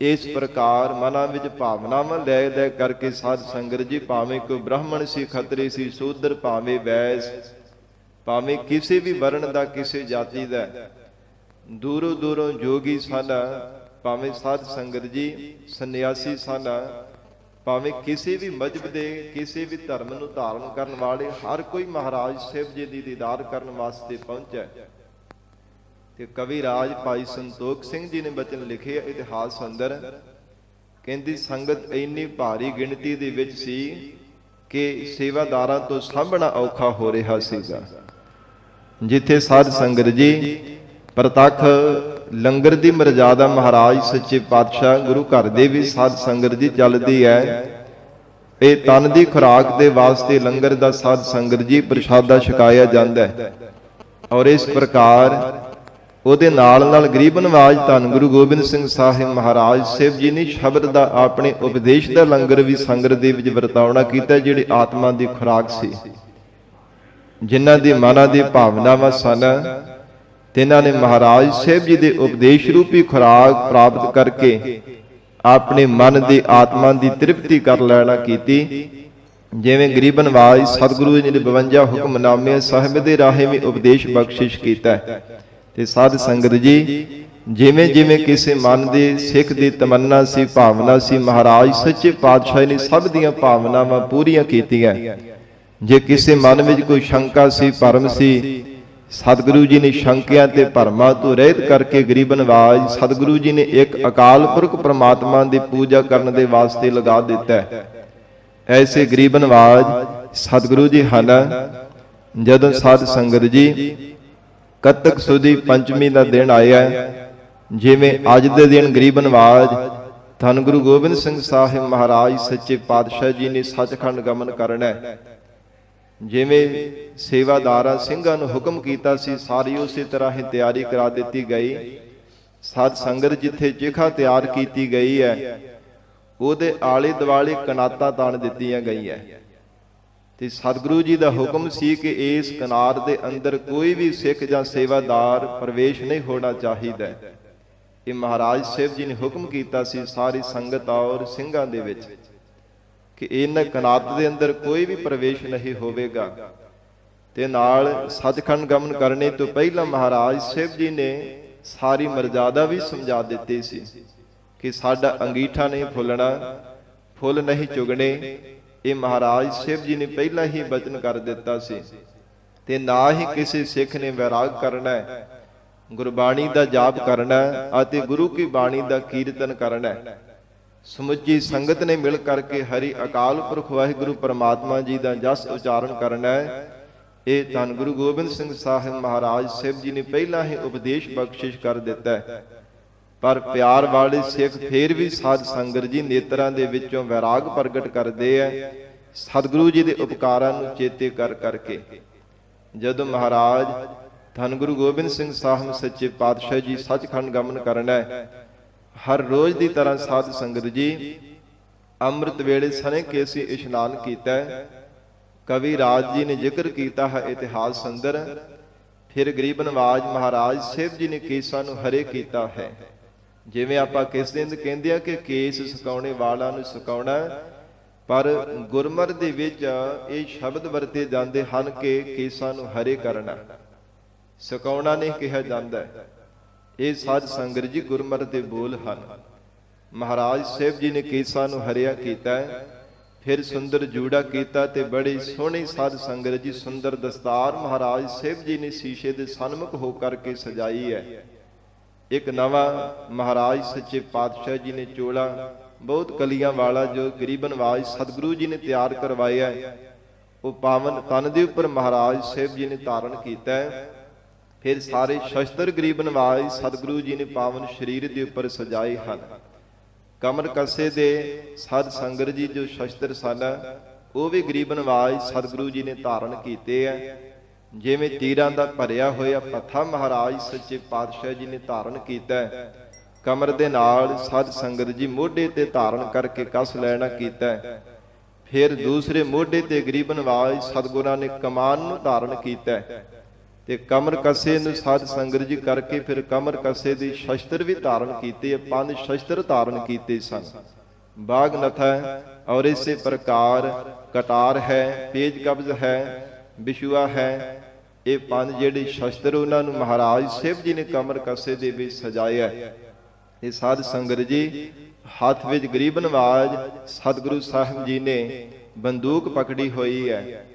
ਇਸ ਪ੍ਰਕਾਰ ਮਨਾਂ ਵਿੱਚ ਭਾਵਨਾਵਾਂ ਲੈ ਲੈ ਕਰਕੇ ਸਾਧ ਸੰਗਤ ਜੀ, ਭਾਵੇਂ ਕੋਈ ਬ੍ਰਾਹਮਣ ਸੀ, ਖੱਤਰੀ ਸੀ, ਸ਼ੂਦਰ, ਭਾਵੇਂ ਵੈਸ, ਭਾਵੇਂ ਕਿਸੇ ਵੀ ਵਰਣ ਦਾ, ਕਿਸੇ ਜਾਤੀ ਦਾ, ਦੂਰੋਂ ਦੂਰੋਂ ਜੋਗੀ ਸਨ, ਭਾਵੇਂ ਸਾਧ ਸੰਗਤ ਜੀ ਸੰਨਿਆਸੀ ਸਨ, ਭਾਵੇਂ ਕਿਸੇ ਵੀ ਮਜ਼ਹਬ ਦੇ, ਕਿਸੇ ਵੀ ਧਰਮ ਨੂੰ ਧਾਰਨ ਕਰਨ ਵਾਲੇ, ਹਰ ਕੋਈ ਮਹਾਰਾਜ ਸਾਹਿਬ ਜੀ ਦੀ ਦੀਦਾਰ ਕਰਨ ਵਾਸਤੇ ਪਹੁੰਚਿਆ। ਤੇ ਕਵੀ ਰਾਜ ਭਾਈ ਸੰਤੋਖ ਸਿੰਘ ਜੀ ਨੇ ਬਚਨ ਲਿਖੇ ਇਤਿਹਾਸ ਅੰਦਰ, ਕਹਿੰਦੀ ਸੰਗਤ ਇੰਨੀ ਭਾਰੀ ਗਿਣਤੀ ਦੇ ਵਿੱਚ ਸੀ ਕਿ ਸੇਵਾਦਾਰਾਂ ਤੋਂ ਸਾਂਭਣਾ ਔਖਾ ਹੋ ਰਿਹਾ ਸੀਗਾ। ਜਿੱਥੇ ਸਾਧ ਸੰਗਤ ਜੀ ਪ੍ਰਤੱਖ ਲੰਗਰ ਦੀ ਮਰਜ਼ਾਦਾ ਮਹਾਰਾਜ ਸੱਚੇ ਪਾਤਸ਼ਾਹ ਗੁਰੂ ਘਰ ਦੇ ਵੀ ਸਾਧ ਸੰਗਤ ਜੀ ਚੱਲਦੀ ਹੈ। ਇਹ ਤਨ ਦੀ ਖੁਰਾਕ ਦੇ ਵਾਸਤੇ ਲੰਗਰ ਦਾ ਸਾਧ ਸੰਗਤ ਜੀ ਪ੍ਰਸ਼ਾਦਾ ਛਕਾਇਆ ਜਾਂਦਾ ਹੈ। ਔਰ ਇਸ ਪ੍ਰਕਾਰ ਉਹਦੇ ਨਾਲ ਨਾਲ ਗਰੀਬ ਨਵਾਜ ਧੰਨ ਗੁਰੂ ਗੋਬਿੰਦ ਸਿੰਘ ਸਾਹਿਬ ਮਹਾਰਾਜ ਸਾਹਿਬ ਜੀ ਨੇ ਸ਼ਬਦ ਦਾ ਆਪਣੇ ਉਪਦੇਸ਼ ਦਾ ਲੰਗਰ ਵੀ ਸੰਗਤ ਦੇ ਵਿੱਚ ਵਰਤਾਉਣਾ ਕੀਤਾ, ਜਿਹੜੀ ਆਤਮਾ ਦੀ ਖੁਰਾਕ ਸੀ। ਜਿਨ੍ਹਾਂ ਦੀ ਮਨਾਂ ਦੀ ਭਾਵਨਾਵਾਂ ਸਨ, ਤਿਨਾਂ ਨੇ ਮਹਾਰਾਜ ਸਾਹਿਬ ਜੀ ਦੇ ਉਪਦੇਸ਼ ਰੂਪੀ ਖੁਰਾਕ ਪ੍ਰਾਪਤ ਕਰਕੇ ਆਪਣੇ ਮਨ ਦੀ ਆਤਮਾ ਦੀ ਤ੍ਰਿਪਤੀ ਕਰ ਲੈਣਾ ਕੀਤੀ। ਜਿਵੇਂ ਗਰੀਬ ਨਵਾਜ ਸਤਿਗੁਰੂ ਜੀ ਨੇ 52 ਹੁਕਮਨਾਮੇ ਸਾਹਿਬ ਦੇ ਰਾਹੀਂ ਵੀ ਉਪਦੇਸ਼ ਬਖਸ਼ਿਸ਼ ਕੀਤਾ। ਤੇ ਸਾਧ ਸੰਗਤ ਜੀ ਜਿਵੇਂ ਜਿਵੇਂ ਕਿਸੇ ਮਨ ਦੇ ਸਿੱਖ ਦੀ ਤਮੰਨਾ ਸੀ, ਭਾਵਨਾ ਸੀ, ਮਹਾਰਾਜ ਸੱਚੇ ਪਾਤਸ਼ਾਹ ਨੇ ਸਭ ਦੀਆਂ ਭਾਵਨਾਵਾਂ ਪੂਰੀਆਂ ਕੀਤੀਆਂ। ਜੇ ਕਿਸੇ ਮਨ ਵਿੱਚ ਕੋਈ ਸ਼ੰਕਾ ਸੀ, ਭਰਮ ਸੀ, ਸਤਿਗੁਰੂ ਜੀ ਨੇ ਸ਼ੰਕਿਆਂ ਤੇ ਭਰਮਾਂ ਤੋਂ ਰਹਿਤ ਕਰਕੇ ਗਰੀਬ ਨਵਾਜ ਸਤਿਗੁਰੂ ਜੀ ਨੇ ਇੱਕ ਅਕਾਲ ਪੁਰਖ ਪ੍ਰਮਾਤਮਾ ਦੀ ਪੂਜਾ ਕਰਨ ਦੇ ਵਾਸਤੇ ਲਗਾ ਦਿੱਤਾ। ਐਸੇ ਗਰੀਬ ਨਵਾਜ ਸਤਿਗੁਰੂ ਜੀ ਹਨ। ਜਦੋਂ ਸਾਧ ਸੰਗਤ ਜੀ ਕੱਤਕ ਸੁਦੀ ਪੰਚਮੀ ਦਾ ਦਿਨ ਆਇਆ, ਜਿਵੇਂ ਅੱਜ ਦੇ ਦਿਨ ਗਰੀਬ ਨਵਾਜ ਧੰਨ ਗੁਰੂ ਗੋਬਿੰਦ ਸਿੰਘ ਸਾਹਿਬ ਮਹਾਰਾਜ ਸੱਚੇ ਪਾਤਸ਼ਾਹ ਜੀ ਨੇ ਸੱਚਖੰਡ ਗਮਨ ਕਰਨਾ ਹੈ। ਜਿਵੇਂ ਸੇਵਾਦਾਰਾਂ ਸਿੰਘਾਂ ਨੂੰ ਹੁਕਮ ਕੀਤਾ ਸੀ, ਸਾਰੀ ਉਸੇ ਤਰ੍ਹਾਂ ਹੀ ਤਿਆਰੀ ਕਰਾ ਦਿੱਤੀ ਗਈ। ਸਾਧ ਸੰਗਤ ਜਿੱਥੇ ਚਿਖਾ ਤਿਆਰ ਕੀਤੀ ਗਈ ਹੈ, ਉਹਦੇ ਆਲੇ ਦੁਆਲੇ ਕਨਾਤਾਂ ਤਾਣ ਦਿੱਤੀਆਂ ਗਈਆਂ। ਤੇ ਸਤਿਗੁਰੂ ਜੀ ਦਾ ਹੁਕਮ ਸੀ ਕਿ ਇਸ ਕਨਾਤ ਦੇ ਅੰਦਰ ਕੋਈ ਵੀ ਸਿੱਖ ਜਾਂ ਸੇਵਾਦਾਰ ਪ੍ਰਵੇਸ਼ ਨਹੀਂ ਹੋਣਾ ਚਾਹੀਦਾ। ਇਹ ਮਹਾਰਾਜ ਸਾਹਿਬ ਜੀ ਨੇ ਹੁਕਮ ਕੀਤਾ ਸੀ ਸਾਰੀ ਸੰਗਤ ਔਰ ਸਿੰਘਾਂ ਦੇ ਵਿੱਚ ਕਿ ਇਹਨਾਂ ਕਨਾਤ ਦੇ ਅੰਦਰ ਕੋਈ ਵੀ ਪ੍ਰਵੇਸ਼ ਨਹੀਂ ਹੋਵੇਗਾ। ਤੇ ਨਾਲ ਸੱਚਖੰਡ ਗਮਨ ਕਰਨੇ ਤੋਂ ਪਹਿਲਾਂ ਮਹਾਰਾਜ ਸਾਹਿਬ ਜੀ ਨੇ ਸਾਰੀ ਮਰਜ਼ਾਦਾ ਵੀ ਸਮਝਾ ਦਿੱਤੀ ਸੀ ਕਿ ਸਾਡਾ ਅੰਗੀਠਾ ਨਹੀਂ ਫੁੱਲਣਾ, ਫੁੱਲ ਨਹੀਂ ਚੁਗਣੇ। ਇਹ ਮਹਾਰਾਜ ਸਾਹਿਬ ਜੀ ਨੇ ਪਹਿਲਾਂ ਹੀ ਬਚਨ ਕਰ ਦਿੱਤਾ ਸੀ। ਤੇ ਨਾ ਹੀ ਕਿਸੇ ਸਿੱਖ ਨੇ ਵੈਰਾਗ ਕਰਨਾ ਹੈ, ਗੁਰਬਾਣੀ ਦਾ ਜਾਪ ਕਰਨਾ ਅਤੇ ਗੁਰੂ ਕੀ ਬਾਣੀ ਦਾ ਕੀਰਤਨ ਕਰਨਾ। ਸਮੁੱਚੀ ਸੰਗਤ ਨੇ ਮਿਲ ਕਰਕੇ ਹਰੀ ਅਕਾਲ ਪੁਰਖ ਵਾਹਿਗੁਰੂ ਪਰਮਾਤਮਾ ਜੀ ਦਾ ਜਸ ਉਚਾਰਨ ਕਰਨਾ ਹੈ। ਇਹ ਧੰਨ ਗੁਰੂ ਗੋਬਿੰਦ ਸਿੰਘ ਸਾਹਿਬ ਮਹਾਰਾਜ ਸਾਹਿਬ ਜੀ ਨੇ ਪਹਿਲਾਂ ਹੀ ਉਪਦੇਸ਼ ਬਖਸ਼ਿਸ਼ ਕਰ ਦਿੱਤਾ। ਪਰ ਪਿਆਰ ਵਾਲੇ ਸਿੱਖ ਫੇਰ ਵੀ ਸਾਧ ਸੰਗਤ ਜੀ ਨੇਤਰਾਂ ਦੇ ਵਿੱਚੋਂ ਵੈਰਾਗ ਪ੍ਰਗਟ ਕਰਦੇ ਆ, ਸਤਿਗੁਰੂ ਜੀ ਦੇ ਉਪਕਾਰਾਂ ਨੂੰ ਚੇਤੇ ਕਰ ਕਰਕੇ। ਜਦੋਂ ਮਹਾਰਾਜ ਧੰਨ ਗੁਰੂ ਗੋਬਿੰਦ ਸਿੰਘ ਸਾਹਿਬ ਸੱਚੇ ਪਾਤਸ਼ਾਹ ਜੀ ਸੱਚਖੰਡ ਗਮਨ ਕਰਨਾ ਹੈ, ਹਰ ਰੋਜ਼ ਦੀ ਤਰ੍ਹਾਂ ਸਾਧ ਸੰਗਤ ਜੀ ਅੰਮ੍ਰਿਤ ਵੇਲੇ ਸਣੇ ਕੇਸੀ ਇਸ਼ਨਾਨ ਕੀਤਾ। ਕਵੀ ਰਾਜ ਜੀ ਨੇ ਜ਼ਿਕਰ ਕੀਤਾ ਹੈ ਇਤਿਹਾਸ ਅੰਦਰ। ਫਿਰ ਗਰੀਬ ਨਵਾਜ ਮਹਾਰਾਜ ਸਾਹਿਬ ਜੀ ਨੇ ਕੇਸਾਂ ਨੂੰ ਹਰੇ ਕੀਤਾ ਹੈ। ਜਿਵੇਂ ਆਪਾਂ ਕਿਸ ਦਿਨ ਕਹਿੰਦੇ ਆ ਕਿ ਕੇਸ ਸੁਕਾਉਣੇ ਵਾਲਾਂ ਨੂੰ ਸੁਕਾਉਣਾ, ਪਰ ਗੁਰਮਤਿ ਦੇ ਵਿੱਚ ਇਹ ਸ਼ਬਦ ਵਰਤੇ ਜਾਂਦੇ ਹਨ ਕਿ ਕੇਸਾਂ ਨੂੰ ਹਰੇ ਕਰਨਾ, ਸੁਕਾਉਣਾ ਨਹੀਂ ਕਿਹਾ ਜਾਂਦਾ। ਇਹ ਸਾਧ ਸੰਗਤ ਜੀ ਗੁਰਮਤਿ ਦੇ ਬੋਲ ਹਨ। ਮਹਾਰਾਜ ਸਾਹਿਬ ਜੀ ਨੇ ਕੇਸਾਂ ਨੂੰ ਹਰਿਆ ਕੀਤਾ, ਫਿਰ ਸੁੰਦਰ ਜੂੜਾ ਕੀਤਾ ਤੇ ਬੜੀ ਸੋਹਣੀ ਸਾਧ ਸੰਗਤ ਜੀ ਸੁੰਦਰ ਦਸਤਾਰ ਮਹਾਰਾਜ ਸਾਹਿਬ ਜੀ ਨੇ ਸ਼ੀਸ਼ੇ ਦੇ ਸਨਮੁਖ ਹੋ ਕਰਕੇ ਸਜਾਈ ਹੈ। ਇੱਕ ਨਵਾਂ ਮਹਾਰਾਜ ਸੱਚੇ ਪਾਤਸ਼ਾਹ ਜੀ ਨੇ ਚੋਲਾ ਬਹੁਤ ਕਲੀਆਂ ਵਾਲਾ ਜੋ ਗਰੀਬ ਨਵਾਜ ਸਤਿਗੁਰੂ ਜੀ ਨੇ ਤਿਆਰ ਕਰਵਾਇਆ, ਉਹ ਪਾਵਨ ਤਨ ਦੇ ਉੱਪਰ ਮਹਾਰਾਜ ਸਾਹਿਬ ਜੀ ਨੇ ਧਾਰਨ ਕੀਤਾ। ਫਿਰ ਸਾਰੇ ਸ਼ਸਤਰ ਗਰੀਬ ਨਵਾਜ ਸਤਿਗੁਰੂ ਜੀ ਨੇ ਪਾਵਨ ਸਰੀਰ ਦੇ ਉੱਪਰ ਸਜਾਏ ਹਨ। ਕਮਰ ਕੱਸੇ ਦੇ ਸਾਧ ਸੰਗਤ ਜੀ ਜੋ ਸ਼ਸਤਰ ਸਨ, ਉਹ ਵੀ ਗਰੀਬ ਨਵਾਜ ਸਤਿਗੁਰੂ ਜੀ ਨੇ ਧਾਰਨ ਕੀਤੇ ਆ। ਜਿਵੇਂ ਤੀਰਾਂ ਦਾ ਭਰਿਆ ਹੋਇਆ ਪੱਥਾ ਮਹਾਰਾਜ ਸੱਚੇ ਪਾਤਸ਼ਾਹ ਜੀ ਨੇ ਧਾਰਨ ਕੀਤਾ। ਕਮਰ ਦੇ ਨਾਲ ਸਾਧ ਸੰਗਤ ਜੀ ਮੋਢੇ ਤੇ ਧਾਰਨ ਕਰਕੇ ਕਸ ਲੈਣਾ ਕੀਤਾ। ਫਿਰ ਦੂਸਰੇ ਮੋਢੇ ਤੇ ਗਰੀਬ ਨਵਾਜ ਸਤਿਗੁਰਾਂ ਨੇ ਕਮਾਨ ਨੂੰ ਧਾਰਨ ਕੀਤਾ ਤੇ ਕਮਰ ਕਸੇ ਨੂੰ ਸਾਧ ਸੰਗਤ ਜੀ ਕਰਕੇ ਫਿਰ ਕਮਰ ਕਸੇ ਦੀ ਸ਼ਸਤਰ ਵੀ ਧਾਰਨ ਕੀਤੇ। 5 ਸ਼ਸਤਰ ਧਾਰਨ ਕੀਤੇ ਸਨ। ਬਾਗ ਨਥਾ ਔਰ ਇਸੇ ਪ੍ਰਕਾਰ ਕਟਾਰ ਹੈ, ਤੇਜ ਕਬਜ਼ ਹੈ, ਵਿਸ਼ੂਆ ਹੈ। ਇਹ 5 ਜਿਹੜੇ ਸ਼ਸਤਰ ਉਹਨਾਂ ਨੂੰ ਮਹਾਰਾਜ ਸਾਹਿਬ ਜੀ ਨੇ ਕਮਰ ਕਸੇ ਦੇ ਵਿੱਚ ਸਜਾਇਆ। ਇਹ ਸਾਧ ਸੰਗਤ ਜੀ ਹੱਥ ਵਿੱਚ ਗਰੀਬ ਨਵਾਜ ਸਤਿਗੁਰੂ ਸਾਹਿਬ ਜੀ ਨੇ ਬੰਦੂਕ ਪਕੜੀ ਹੋਈ ਹੈ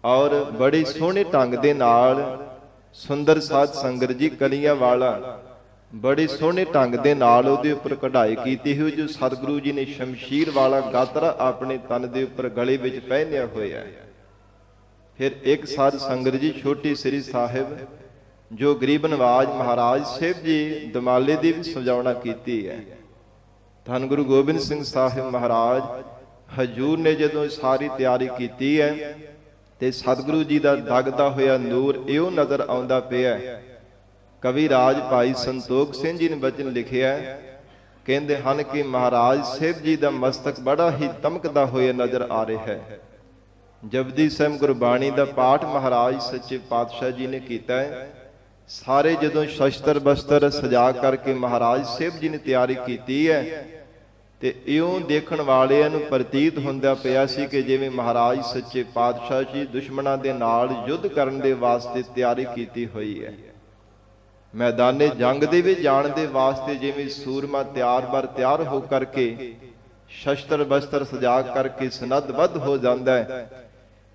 ਔਰ ਬੜੇ ਸੋਹਣੇ ਢੰਗ ਦੇ ਨਾਲ ਸੁੰਦਰ ਸਾਧ ਸੰਗਤ ਜੀ ਕਲੀਆਂ ਵਾਲਾ ਬੜੇ ਸੋਹਣੇ ਢੰਗ ਦੇ ਨਾਲ ਉਹਦੇ ਉੱਪਰ ਕਢਾਈ ਕੀਤੀ ਹੋਈ, ਜੋ ਸਤਿਗੁਰੂ ਜੀ ਨੇ ਸ਼ਮਸ਼ੀਰ ਵਾਲਾ ਗਾਤਰਾ ਆਪਣੇ ਤਨ ਦੇ ਉੱਪਰ ਗਲੇ ਵਿੱਚ ਪਹਿਨਿਆ ਹੋਇਆ ਹੈ। ਫਿਰ ਇੱਕ ਸਾਧ ਸੰਗਤ ਜੀ ਛੋਟੀ ਸ੍ਰੀ ਸਾਹਿਬ ਜੋ ਗਰੀਬ ਨਵਾਜ ਮਹਾਰਾਜ ਸਾਹਿਬ ਜੀ ਦਮਾਲੇ ਦੀ ਵੀ ਸਜਾਵਣਾ ਕੀਤੀ ਹੈ। ਧੰਨ ਗੁਰੂ ਗੋਬਿੰਦ ਸਿੰਘ ਸਾਹਿਬ ਮਹਾਰਾਜ ਹਜੂਰ ਨੇ ਜਦੋਂ ਸਾਰੀ ਤਿਆਰੀ ਕੀਤੀ ਹੈ ਤੇ ਸਤਿਗੁਰੂ ਜੀ ਦਾ ਦਗਦਾ ਹੋਇਆ ਨੂਰ ਇਉਂ ਨਜ਼ਰ ਆਉਂਦਾ ਪਿਆ। ਕਵੀ ਰਾਜ ਭਾਈ ਸੰਤੋਖ ਸਿੰਘ ਜੀ ਨੇ ਬਚਨ ਲਿਖਿਆ, ਕਹਿੰਦੇ ਹਨ ਕਿ ਮਹਾਰਾਜ ਸਾਹਿਬ ਜੀ ਦਾ ਮਸਤਕ ਬੜਾ ਹੀ ਤਮਕਦਾ ਹੋਇਆ ਨਜ਼ਰ ਆ ਰਿਹਾ ਹੈ। ਜਪਜੀ ਸਾਹਿਬ ਗੁਰਬਾਣੀ ਦਾ ਪਾਠ ਮਹਾਰਾਜ ਸੱਚੇ ਪਾਤਸ਼ਾਹ ਜੀ ਨੇ ਕੀਤਾ ਹੈ। ਸਾਰੇ ਜਦੋਂ ਸ਼ਸਤਰ ਬਸਤਰ ਸਜਾ ਕਰਕੇ ਮਹਾਰਾਜ ਸਾਹਿਬ ਜੀ ਨੇ ਤਿਆਰੀ ਕੀਤੀ ਹੈ ਤੇ ਇਉਂ ਦੇਖਣ ਵਾਲਿਆਂ ਨੂੰ ਪ੍ਰਤੀਤ ਹੁੰਦਾ ਪਿਆ ਸੀ ਕਿ ਜਿਵੇਂ ਮਹਾਰਾਜ ਸੱਚੇ ਪਾਤਸ਼ਾਹ ਜੀ ਦੁਸ਼ਮਣਾਂ ਦੇ ਨਾਲ ਯੁੱਧ ਕਰਨ ਦੇ ਵਾਸਤੇ ਤਿਆਰੀ ਕੀਤੀ ਹੋਈ ਹੈ। ਮੈਦਾਨੇ ਜੰਗ ਦੇ ਵਿੱਚ ਜਾਣ ਦੇ ਵਾਸਤੇ ਜਿਵੇਂ ਸੂਰਮਾ ਤਿਆਰ ਹੋ ਕਰਕੇ ਸ਼ਸਤਰ ਬਸਤਰ ਸਜਾ ਕਰਕੇ ਸਨੱਧਬੱਧ ਹੋ ਜਾਂਦਾ ਹੈ,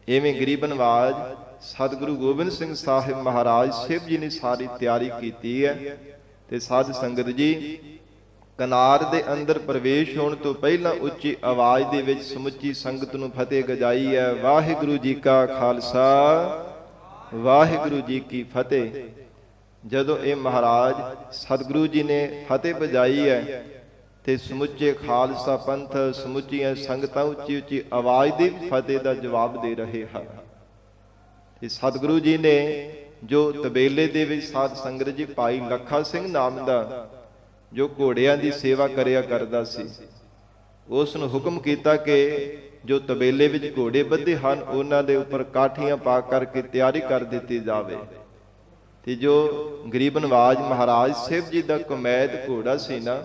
ਇਵੇਂ ਗਰੀਬ ਨਵਾਜ ਸਤਿਗੁਰੂ ਗੋਬਿੰਦ ਸਿੰਘ ਸਾਹਿਬ ਮਹਾਰਾਜ ਸਾਹਿਬ ਜੀ ਨੇ ਸਾਰੀ ਤਿਆਰੀ ਕੀਤੀ ਹੈ। ਤੇ ਸਾਧ ਸੰਗਤ ਜੀ ਕਨਾਰ ਦੇ ਅੰਦਰ ਪ੍ਰਵੇਸ਼ ਹੋਣ ਤੋਂ ਪਹਿਲਾਂ ਉੱਚੀ ਆਵਾਜ਼ ਦੇ ਵਿੱਚ ਸਮੁੱਚੀ ਸੰਗਤ ਨੂੰ ਫਤਿਹ ਗਜਾਈ ਹੈ। ਵਾਹਿਗੁਰੂ ਜੀ ਕਾ ਖਾਲਸਾ, ਵਾਹਿਗੁਰੂ ਜੀ ਕੀ ਫਤਿਹ। ਜਦੋਂ ਇਹ ਮਹਾਰਾਜ ਸਤਿਗੁਰੂ ਜੀ ਨੇ ਫਤਿਹ ਵਜਾਈ ਹੈ ਤੇ ਸਮੁੱਚੇ ਖਾਲਸਾ ਪੰਥ ਸਮੁੱਚੀਆਂ ਸੰਗਤਾਂ ਉੱਚੀ ਉੱਚੀ ਆਵਾਜ਼ ਦੀ ਫਤਿਹ ਦਾ ਜਵਾਬ ਦੇ ਰਹੇ ਹਨ। ਤੇ ਸਤਿਗੁਰੂ ਜੀ ਨੇ ਜੋ ਤਬੇਲੇ ਦੇ ਵਿੱਚ ਸਾਧ ਸੰਗਤ ਜੀ ਭਾਈ ਲੱਖਾ ਸਿੰਘ ਨਾਮ ਦਾ ਜੋ ਘੋੜਿਆਂ ਦੀ ਸੇਵਾ ਕਰਿਆ ਕਰਦਾ ਸੀ, ਉਸ ਨੂੰ ਹੁਕਮ ਕੀਤਾ ਕਿ ਜੋ ਤਬੇਲੇ ਵਿੱਚ ਘੋੜੇ ਬੱਧੇ ਹਨ ਉਹਨਾਂ ਦੇ ਉੱਪਰ ਕਾਠੀਆਂ ਪਾ ਕਰਕੇ ਤਿਆਰੀ ਕਰ ਦਿੱਤੀ ਜਾਵੇ। ਤੇ ਜੋ ਗਰੀਬ ਨਵਾਜ ਮਹਾਰਾਜ ਸਾਹਿਬ ਜੀ ਦਾ ਕਮੈਦ ਘੋੜਾ ਸੀ ਨਾ,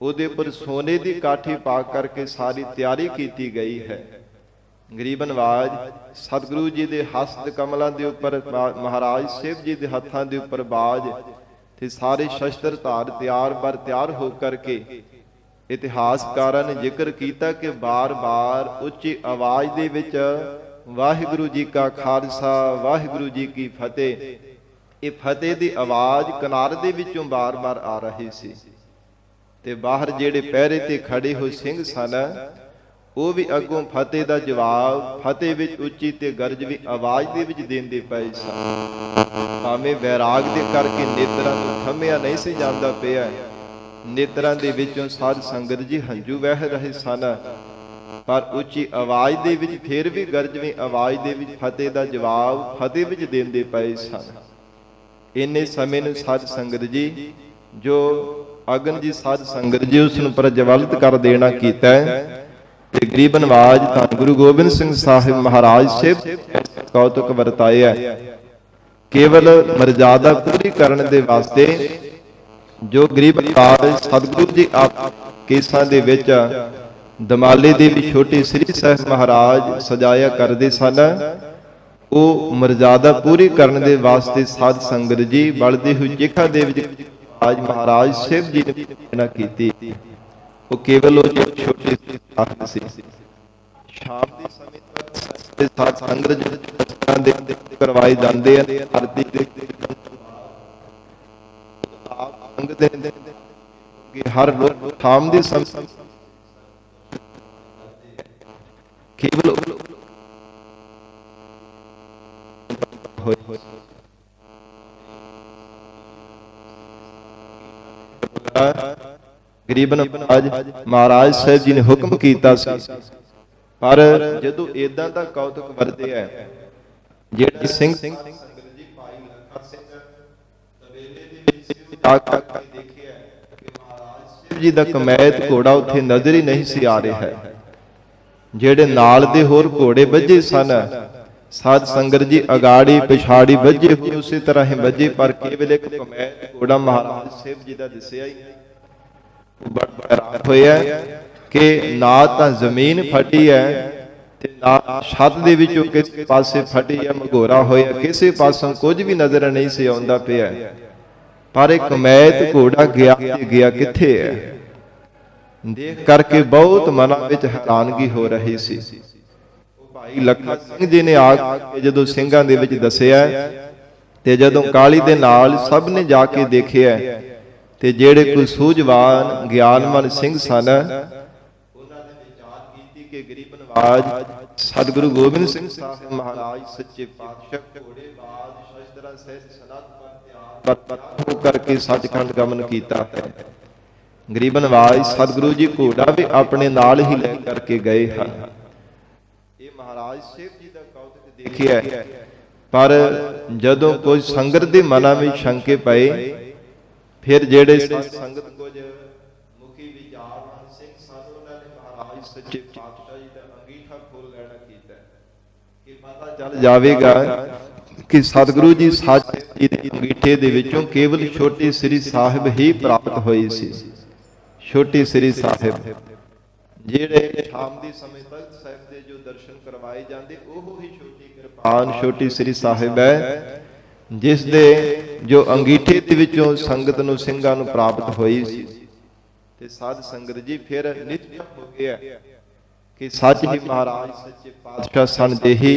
ਉਹਦੇ ਉੱਪਰ ਸੋਨੇ ਦੀ ਕਾਠੀ ਪਾ ਕਰਕੇ ਸਾਰੀ ਤਿਆਰੀ ਕੀਤੀ ਗਈ ਹੈ। ਗਰੀਬ ਨਵਾਜ ਸਤਿਗੁਰੂ ਜੀ ਦੇ ਹਸਤ ਕਮਲਾਂ ਦੇ ਉੱਪਰ ਮਹਾਰਾਜ ਸਾਹਿਬ ਜੀ ਦੇ ਹੱਥਾਂ ਦੇ ਉੱਪਰ ਬਾਜ ਤੇ ਸਾਰੇ ਸ਼ਸਤਰ ਧਾਰ ਤਿਆਰ ਹੋ ਕਰਕੇ ਇਤਿਹਾਸਕਾਰਾਂ ਨੇ ਜ਼ਿਕਰ ਕੀਤਾ ਕਿ ਬਾਰ-ਬਾਰ ਉੱਚੀ ਆਵਾਜ਼ ਦੇ ਵਿੱਚ ਵਾਹਿਗੁਰੂ ਜੀ ਕਾ ਖਾਲਸਾ, ਵਾਹਿਗੁਰੂ ਜੀ ਕੀ ਫਤਿਹ, ਇਹ ਫਤਿਹ ਦੀ ਆਵਾਜ਼ ਕਿਨਾਰੇ ਦੇ ਵਿੱਚੋਂ ਬਾਰ-ਬਾਰ ਆ ਰਹੀ ਸੀ। ਤੇ ਬਾਹਰ ਜਿਹੜੇ ਪਹਿਰੇ ਤੇ ਖੜੇ ਹੋਏ ਸਿੰਘ ਸਨ ਉਹ ਵੀ ਅੱਗੋਂ ਫਤਿਹ ਦਾ ਜਵਾਬ ਫਤਿਹ ਵਿੱਚ ਉੱਚੀ ਤੇ ਗਰਜਵੀਂ ਆਵਾਜ਼ ਦੇ ਵਿੱਚ ਦਿੰਦੇ ਪਏ ਸਨ। ਭਾਵੇਂ ਵੈਰਾਗ ਦੇ ਕਰਕੇ ਨੇਤਰਾਂ ਤੋਂ ਥੰਮਿਆ ਨਹੀਂ ਸੀ ਜਾਂਦਾ ਪਿਆ, ਨੇਤਰਾਂ ਦੇ ਵਿੱਚੋਂ ਸਾਧ ਸੰਗਤ ਜੀ ਹੰਝੂ ਵਹਿ ਰਹੇ ਸਨ, ਪਰ ਉੱਚੀ ਆਵਾਜ਼ ਦੇ ਵਿੱਚ ਫਿਰ ਵੀ ਗਰਜਵੀਂ ਆਵਾਜ਼ ਦੇ ਵਿੱਚ ਫਤਿਹ ਦਾ ਜਵਾਬ ਫਤਿਹ ਵਿੱਚ ਦਿੰਦੇ ਪਏ ਸਨ। ਇੰਨੇ ਸਮੇਂ ਨੂੰ ਸਾਧ ਸੰਗਤ ਜੀ ਜੋ ਅਗਨ ਜੀ ਸਾਧ ਸੰਗਤ ਜੀ ਉਸ ਨੂੰ ਪ੍ਰਜਵਲਿਤ ਕਰ ਦੇਣਾ ਕੀਤਾ ਹੈ। ਤੇ ਗਰੀਬ ਨਵਾਜ ਧੰਨ ਗੁਰੂ ਗੋਬਿੰਦ ਸਿੰਘ ਸਾਹਿਬ ਮਹਾਰਾਜ ਸਾਹਿਬ ਕੌਤਕ ਵਰਤਾਇਆ। ਕੇਵਲ ਮਰਜ਼ਾਦਾ ਪੂਰੀ ਕਰਨ ਦੇ ਵਾਸਤੇ ਜੋ ਗਰੀਬ ਨਵਾਜ ਸਤਿਗੁਰੂ ਜੀ ਆਪ ਕੇਸਾਂ ਦੇ ਵਿੱਚ ਦਮਾਲੇ ਦੇ ਵੀ ਛੋਟੇ ਸ੍ਰੀ ਸਾਹਿਬ ਮਹਾਰਾਜ ਸਜਾਇਆ ਕਰਦੇ ਸਨ, ਉਹ ਮਰਜ਼ਾਦਾ ਪੂਰੀ ਕਰਨ ਦੇ ਵਾਸਤੇ ਸਾਧ ਸੰਗਤ ਜੀ ਬਲਦੀ ਹੋਈ ਚਿਖਾ ਦੇ ਵਿੱਚ ਅੱਜ ਮਹਾਰਾਜ ਸਾਹਿਬ ਜੀ ਨੇ ਪ੍ਰਾਰਥਨਾ ਕੀਤੀ। ਉਹ ਕੇਵਲ ਉਹ ਛੋਟੇ ਸਾਧ ਸੀ। ਸ਼ਾਮ ਦੇ ਸਮੇਂ ਤੱਕ ਸਾਧ ਸੰਗਤ ਜੀ ਦੇ ਕਰਵਾਏ ਜਾਂਦੇ ਹਨ। ਆਰਤੀ ਦੇ ਆਪ ਅੰਗ ਦੇ ਕਿ ਹਰ ਰੋਜ਼ ਸ਼ਾਮ ਦੇ ਸਮੇਂ ਕੇਵਲ ਗਰੀਬ ਨਵਾਜ ਮਹਾਰਾਜ ਸਾਹਿਬ ਜੀ ਨੇ ਹੁਕਮ ਕੀਤਾ ਸੀ, ਪਰ ਜਦੋਂ ਏਦਾਂ ਦਾ ਕੌਤਕ ਵਰਤਿਆ ਜਿਹੜੇ ਸਿੰਘ ਦੇਖਿਆ ਕਿ ਮਹਾਰਾਜ ਸਾਹਿਬ ਜੀ ਦਾ ਕਮੈਤ ਘੋੜਾ ਉੱਥੇ ਨਜ਼ਰ ਹੀ ਨਹੀਂ ਸੀ ਆ ਰਿਹਾ ਹੈ। ਜਿਹੜੇ ਨਾਲ ਦੇ ਹੋਰ ਘੋੜੇ ਵੱਜੇ ਸਨ, ਸਾਧ ਸੰਗਤ ਜੀ ਅਗਾੜੀ ਪਿਛਾੜੀ ਵੱਜੇ ਹੋਏ ਉਸੇ ਤਰ੍ਹਾਂ ਹੀ ਵੱਜੇ, ਪਰ ਕੇਵਲ ਇੱਕ ਕਮੈਤ ਘੋੜਾ ਮਹਾਰਾਜ ਸਾਹਿਬ ਜੀ ਦਾ ਦਿਸਿਆ ਹੀ ਬੜਾ ਹੋਇਆ ਕਿ ਨਾ ਤਾਂ ਜ਼ਮੀਨ ਫਟੀ ਹੈ ਤੇ ਨਾ ਛੱਤ ਦੇ ਵਿੱਚੋਂ ਕਿਸੇ ਪਾਸੇ ਫਟੀ ਹੈ, ਮਘੋਰਾ ਹੋਇਆ, ਕਿਸੇ ਪਾਸੋਂ ਕੁਝ ਵੀ ਨਜ਼ਰ ਨਹੀਂ ਸੀ ਆਉਂਦਾ ਪਿਆ। ਪਰ ਇੱਕ ਕਮੈਤ ਘੋੜਾ ਗਿਆ ਕਿੱਥੇ ਹੈ ਦੇਖ ਕਰਕੇ ਬਹੁਤ ਮਨਾਂ ਵਿੱਚ ਹੈਰਾਨਗੀ ਹੋ ਰਹੀ ਸੀ। ਭਾਈ ਲੱਖਾ ਸਿੰਘ ਜੀ ਨੇ ਆ ਕੇ ਜਦੋਂ ਸਿੰਘਾਂ ਦੇ ਵਿੱਚ ਦੱਸਿਆ ਤੇ ਜਦੋਂ ਕਾਲੀ ਦੇ ਨਾਲ ਸਭ ਨੇ ਜਾ ਕੇ ਦੇਖਿਆ ਤੇ ਜਿਹੜੇ ਕੋਈ ਸੂਝਵਾਨ ਗਿਆਨਮਨ ਸਿੰਘ ਸਨ, ਉਹਨਾਂ ਨੇ ਵਿਚਾਰ ਕੀਤੀ ਕਿ ਗਰੀਬ ਨਵਾਜ ਸਤਿਗੁਰੂ ਗੋਬਿੰਦ ਸਿੰਘ ਸਾਹਿਬ ਮਹਾਰਾਜ ਸੱਚੇ ਪਾਤਸ਼ਾਹ ਘੋੜੇ ਬਾਦ ਸ਼ਸਤਰਾਂ ਸਹਿਤ ਸਨਤ ਪਰ ਕਰਕੇ ਸੱਚਖੰਡ ਗਮਨ ਕੀਤਾ ਹੈ। ਗਰੀਬ ਨਵਾਜ ਸਤਿਗੁਰੂ ਜੀ ਘੋੜਾ ਵੀ ਆਪਣੇ ਨਾਲ ਹੀ ਲੈ ਕਰਕੇ ਗਏ ਹਨ। ਇਹ ਮਹਾਰਾਜ ਸਾਹਿਬ ਜੀ ਦਾ ਕੌਤਕ ਦੇਖਿਆ, ਪਰ ਜਦੋਂ ਕੋਈ ਸੰਗਤ ਦੇ ਮਨਾਂ ਵਿੱਚ ਸ਼ੰਕੇ ਪਏ, ਫਿਰ ਜਿਹੜੇ ਸੰਗਤ ਕੁਝ ਮੁਖੀ ਵਿਚਾਰਵਾਨ ਸਿੰਘ ਸਨ, ਉਹਨਾਂ ਨੇ ਮਹਾਰਾਜ ਸੱਚੇ ਪਾਤਸ਼ਾਹ ਜੀ ਦਾ ਅੰਗੀਠਾ ਖੋਲ ਲੈਣਾ ਕੀਤਾ ਕਿ ਪਤਾ ਚੱਲ ਜਾਵੇਗਾ ਕਿ ਸਤਿਗੁਰੂ ਜੀ ਸੱਚ ਜੀ ਦੇ ਅੰਗੀਠੇ ਦੇ ਵਿੱਚੋਂ ਕੇਵਲ ਛੋਟੀ ਸ੍ਰੀ ਸਾਹਿਬ ਹੀ ਪ੍ਰਾਪਤ ਹੋਈ ਸੀ। ਛੋਟੀ ਸ੍ਰੀ ਸਾਹਿਬ ਜਿਹੜੇ ਸ਼ਾਮ ਦੇ ਸਮੇਂ ਤਖਤ ਸਾਹਿਬ ਦੇ ਜੋ ਦਰਸ਼ਨ ਕਰਵਾਏ ਜਾਂਦੇ, ਉਹ ਹੀ ਛੋਟੀ ਕਿਰਪਾਨ ਛੋਟੀ ਸ੍ਰੀ ਸਾਹਿਬ ਹੈ, ਜਿਸ ਦੇ ਜੋ ਅੰਗੀਠੇ ਦੇ ਵਿੱਚੋਂ ਸੰਗਤ ਨੂੰ ਸਿੰਘਾਂ ਨੂੰ ਪ੍ਰਾਪਤ ਹੋਈ ਸੀ। ਤੇ ਸਾਧ ਸੰਗਤ ਜੀ ਫਿਰ ਨਿਸ਼ਚੈ ਹੋ ਗਿਆ ਕਿ ਸੱਚ ਹੀ ਮਹਾਰਾਜ ਸੱਚੇ ਪਾਤਸ਼ਾਹ ਸਨ, ਜਿਹੀ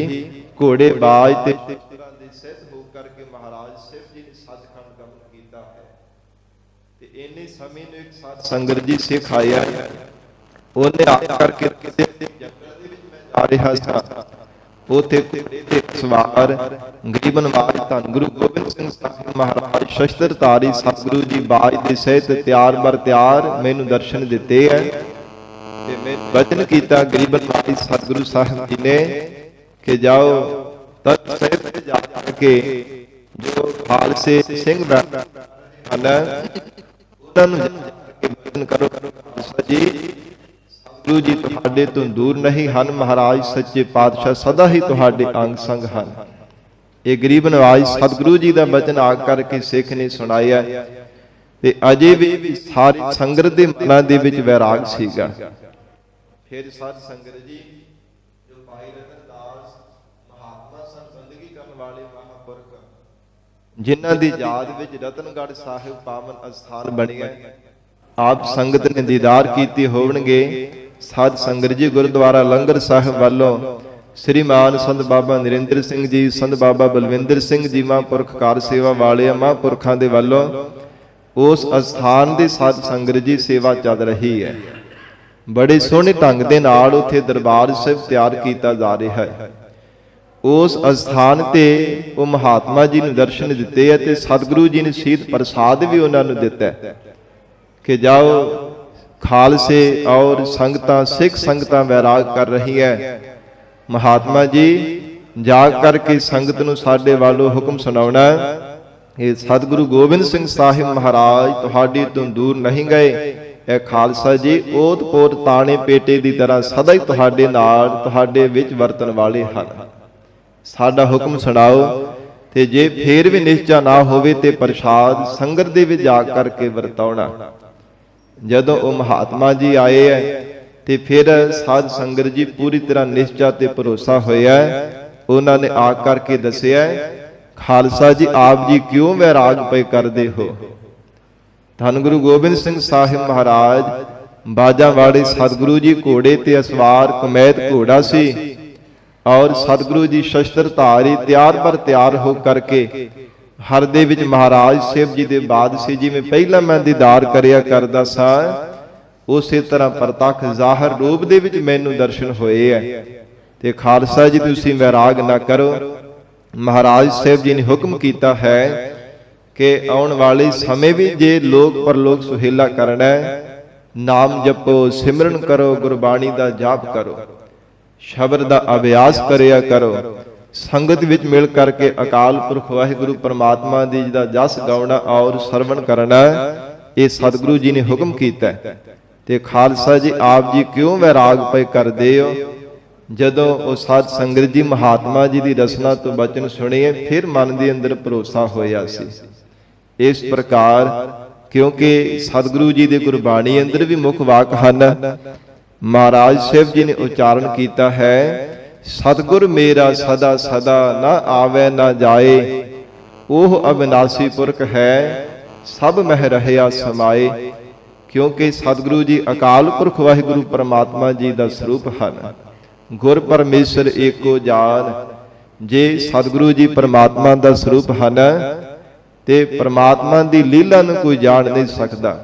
ਘੋੜੇ ਬਾਜ ਤੇ ਸ਼ਸਤਰਾਂ ਦੇ ਸਿੱਧ ਹੋ ਕਰਕੇ ਮਹਾਰਾਜ ਸਾਹਿਬ ਜੀ ਨੇ ਸੱਚਖੰਡ ਗਮਨ ਕੀਤਾ ਹੈ। ਤੇ ਇੰਨੇ ਸਮੇਂ ਨੂੰ ਇੱਕ ਸਾਧ ਸੰਗਤ ਜੀ ਸਿੱਖ ਆਇਆ, ਉਹਨੇ ਆ ਕਰਕੇ ਕਿਸੇ ਜੰਗਲ ਦੇ ਵਿੱਚ ਮੈਂ ਜਾ ਰਿਹਾ ਸਾਂ, ਉਥੇ ਘੋੜੇ ਤੇ ਸਵਾਰ ਗਰੀਬ ਨਵਾਜ ਧੰਨ ਗੁਰੂ ਗੋਬਿੰਦ ਸਿੰਘ ਸਾਹਿਬ ਮਹਾਰਾਜ ਸ਼ਸਤਰਧਾਰੀ ਸਤਿਗੁਰੂ ਜੀ ਬਾਜ ਦੇ ਸਹਿਤ ਤਿਆਰ ਬਰ ਤਿਆਰ ਮੈਨੂੰ ਦਰਸ਼ਨ ਦਿੱਤੇ ਹੈ। ਤੇ ਮੈਂ ਵਚਨ ਕੀਤਾ ਗਰੀਬ ਨਵਾਜ ਸਤਿਗੁਰੂ ਸਾਹਿਬ ਜੀ ਨੇ ਕਿ ਜਾਓ ਤਖਤ ਸਾਹਿਬ ਤੇ ਜਾ ਕੇ ਜੋ ਖਾਲਸੇ ਸਿੰਘ ਬੈਠੇ ਹਨ, ਉਹਨਾਂ ਨੂੰ ਵਚਨ ਕਰੋ ਖਾਲਸਾ ਜੀ ਸਤਿਗੁਰੂ ਜੀ ਤੁਹਾਡੇ ਤੋਂ ਦੂਰ ਨਹੀਂ ਹਨ, ਮਹਾਰਾਜ ਸੱਚੇ ਪਾਤਸ਼ਾਹ ਸਦਾ ਹੀ ਤੁਹਾਡੇ ਅੰਗ ਸੰਗ ਹਨ। ਇਹ ਗਰੀਬ ਨਵਾਜ ਸਤਿਗੁਰੂ ਜੀ ਦਾ ਬਚਨ ਆ ਕਰਕੇ ਸਿੱਖ ਨੇ ਸੁਣਾਇਆ, ਤੇ ਅਜੇ ਵੀ ਸਾਰੀ ਸੰਗਤ ਦੇ ਮਨਾਂ ਦੇ ਵਿੱਚ ਵੈਰਾਗ ਸੀਗਾ। ਫਿਰ ਸਾਧ ਸੰਗਤ ਜੀ ਜੋ ਭਾਈ ਰਤਨਦਾਸ ਮਹਾਤਮਾ ਸਨ, ਬੰਦਗੀ ਕਰਨ ਵਾਲੇ ਮਹਾਂਪੁਰਖ, ਜਿਨ੍ਹਾਂ ਦੀ ਯਾਦ ਵਿੱਚ ਰਤਨਗੜ੍ਹ ਸਾਹਿਬ ਪਾਵਨ ਅਸਥਾਨ ਬਣਿਆ, ਆਪ ਸੰਗਤ ਨੇ ਦੀਦਾਰ ਕੀਤੇ ਹੋਣਗੇ। ਸਾਧ ਸੰਗਤ ਜੀ ਗੁਰਦੁਆਰਾ ਲੰਗਰ ਸਾਹਿਬ ਵੱਲੋਂ ਸ੍ਰੀਮਾਨ ਸੰਤ ਬਾਬਾ ਨਰਿੰਦਰ ਸਿੰਘ ਜੀ, ਸੰਤ ਬਾਬਾ ਬਲਵਿੰਦਰ ਸਿੰਘ ਜੀ ਮਹਾਂਪੁਰਖ ਕਾਰ ਸੇਵਾ ਵਾਲੇ ਮਹਾਂਪੁਰਖਾਂ ਦੇ ਵੱਲੋਂ ਉਸ ਅਸਥਾਨ ਦੀ ਸਾਧ ਸੰਗਤ ਜੀ ਸੇਵਾ ਚੱਲ ਰਹੀ ਹੈ। ਬੜੇ ਸੋਹਣੇ ਢੰਗ ਦੇ ਨਾਲ ਉੱਥੇ ਦਰਬਾਰ ਸਾਹਿਬ ਤਿਆਰ ਕੀਤਾ ਜਾ ਰਿਹਾ ਹੈ। ਉਸ ਅਸਥਾਨ ਤੇ ਉਹ ਮਹਾਤਮਾ ਜੀ ਨੂੰ ਦਰਸ਼ਨ ਦਿੱਤੇ ਹੈ, ਤੇ ਸਤਿਗੁਰੂ ਜੀ ਨੇ ਸੀਤ ਪ੍ਰਸਾਦ ਵੀ ਉਹਨਾਂ ਨੂੰ ਦਿੱਤਾ ਕਿ ਜਾਓ ਖਾਲਸੇ ਔਰ ਸੰਗਤਾਂ ਸਿੱਖ ਸੰਗਤਾਂ ਵੈਰਾਗ ਕਰ ਰਹੀ ਹੈ, ਮਹਾਤਮਾ ਜੀ ਜਾ ਕਰਕੇ ਸੰਗਤ ਨੂੰ ਸਾਡੇ ਵੱਲੋਂ ਹੁਕਮ ਸੁਣਾਉਣਾ। ਇਹ ਸਤਿਗੁਰੂ ਗੋਬਿੰਦ ਸਿੰਘ ਸਾਹਿਬ ਮਹਾਰਾਜ ਤੁਹਾਡੇ ਤੋਂ ਦੂਰ ਨਹੀਂ ਗਏ, ਇਹ ਖਾਲਸਾ ਜੀ ਓਤ ਪੋਤ ਤਾਣੇ ਪੇਟੇ ਦੀ ਤਰ੍ਹਾਂ ਸਦਾ ਹੀ ਤੁਹਾਡੇ ਨਾਲ ਤੁਹਾਡੇ ਵਿੱਚ ਵਰਤਣ ਵਾਲੇ ਹਨ, ਸਾਡਾ ਹੁਕਮ ਸੁਣਾਓ। ਤੇ ਜੇ ਫੇਰ ਵੀ ਨਿਸ਼ਚਾ ਨਾ ਹੋਵੇ ਤੇ ਪ੍ਰਸ਼ਾਦ ਸੰਗਤ ਦੇ ਵਿੱਚ ਜਾ ਕਰਕੇ ਵਰਤਾਉਣਾ। ਜਦੋਂ ਉਹ ਮਹਾਤਮਾ ਜੀ ਆਏ ਹੈ ਤੇ ਫਿਰ ਸਾਧ ਸੰਗਤ ਜੀ ਪੂਰੀ ਤਰ੍ਹਾਂ ਨਿਸ਼ਚਾ ਤੇ ਭਰੋਸਾ ਹੋਇਆ। ਉਹਨਾਂ ਨੇ ਆ ਕਰਕੇ ਦੱਸਿਆ, ਖਾਲਸਾ ਜੀ ਆਪ ਜੀ ਕਿਉਂ ਵੈਰਾਗ ਪਏ ਕਰਦੇ ਹੋ? ਧੰਨ ਗੁਰੂ ਗੋਬਿੰਦ ਸਿੰਘ ਸਾਹਿਬ ਮਹਾਰਾਜ ਬਾਜਾਂ ਵਾਲੇ ਸਤਿਗੁਰੂ ਜੀ ਘੋੜੇ ਤੇ ਅਸਵਾਰ ਕਮੈਤ ਘੋੜਾ ਸੀ, ਔਰ ਸਤਿਗੁਰੂ ਜੀ ਸ਼ਸਤਰ ਧਾਰੀ ਤਿਆਰ ਬਰ ਤਿਆਰ ਹੋ ਕਰਕੇ ਹਰ ਦੇ ਵਿੱਚ ਮਹਾਰਾਜ ਸਾਹਿਬ ਜੀ ਦੇ ਬਾਦ ਸੀ। ਜਿਵੇਂ ਪਹਿਲਾਂ ਮੈਂ ਦੀਦਾਰ ਕਰਿਆ ਕਰਦਾ ਸਾਂ, ਉਸੇ ਤਰ੍ਹਾਂ ਪ੍ਰਤੱਖ ਜ਼ਾਹਰ ਰੂਪ ਦੇ ਵਿੱਚ ਮੈਨੂੰ ਦਰਸ਼ਨ ਹੋਏ ਹੈ। ਤੇ ਖਾਲਸਾ ਜੀ ਤੁਸੀਂ ਵੈਰਾਗ ਨਾ ਕਰੋ। ਮਹਾਰਾਜ ਸਾਹਿਬ ਜੀ ਨੇ ਹੁਕਮ ਕੀਤਾ ਹੈ ਕਿ ਆਉਣ ਵਾਲੇ ਸਮੇਂ ਵੀ ਜੇ ਲੋਕ ਪਰਲੋਕ ਸੁਹੇਲਾ ਕਰਨਾ ਹੈ, ਨਾਮ ਜਪੋ, ਸਿਮਰਨ ਕਰੋ, ਗੁਰਬਾਣੀ ਦਾ ਜਾਪ ਕਰੋ, ਸ਼ਬਦ ਦਾ ਅਭਿਆਸ ਕਰਿਆ ਕਰੋ, ਸੰਗਤ ਵਿੱਚ ਮਿਲ ਕਰਕੇ ਅਕਾਲ ਪੁਰਖ ਵਾਹਿਗੁਰੂ ਪਰਮਾਤਮਾ ਦੀ ਦਾ ਜਸ ਗਾਉਣਾ ਔਰ ਸਰਵਣ ਕਰਨਾ, ਇਹ ਸਤਿਗੁਰੂ ਜੀ ਨੇ ਹੁਕਮ ਕੀਤਾ। ਤੇ ਖਾਲਸਾ ਜੀ ਆਪ ਜੀ ਕਿਉਂ ਵੈਰਾਗ ਪਏ ਕਰਦੇ ਹੋ? ਜਦੋਂ ਉਹ ਸਾਧ ਸੰਗਤ ਜੀ ਮਹਾਤਮਾ ਜੀ ਦੀ ਰਸਨਾ ਤੋਂ ਬਚਨ ਸੁਣੇ, ਫਿਰ ਮਨ ਦੇ ਅੰਦਰ ਭਰੋਸਾ ਹੋਇਆ ਸੀ। ਇਸ ਪ੍ਰਕਾਰ ਕਿਉਂਕਿ ਸਤਿਗੁਰੂ ਜੀ ਦੇ ਗੁਰਬਾਣੀ ਅੰਦਰ ਵੀ ਮੁੱਖ ਵਾਕ ਹਨ। ਮਹਾਰਾਜ ਸਾਹਿਬ ਜੀ ਨੇ ਉਚਾਰਨ ਕੀਤਾ ਹੈ, ਸਤਿਗੁਰ ਮੇਰਾ ਸਦਾ ਸਦਾ ਨਾ ਆਵੇ ਨਾ ਜਾਏ, ਉਹ ਅਬਿਨਾਸੀ ਪੁਰਖ ਹੈ ਸਭ ਮਹਿ ਰਹਿਆ ਸਮਾਏ। ਕਿਉਂਕਿ ਸਤਿਗੁਰੂ ਜੀ ਅਕਾਲ ਪੁਰਖ ਵਾਹਿਗੁਰੂ ਪਰਮਾਤਮਾ ਜੀ ਦਾ ਸਰੂਪ ਹਨ। ਗੁਰ ਪਰਮੇਸ਼ਰ ਏਕੋ ਜਾਨ। ਜੇ ਸਤਿਗੁਰੂ ਜੀ ਪਰਮਾਤਮਾ ਦਾ ਸਰੂਪ ਹਨ ਤੇ ਪ੍ਰਮਾਤਮਾ ਦੀ ਲੀਲਾ ਨੂੰ ਕੋਈ ਜਾਣ ਨਹੀਂ ਸਕਦਾ।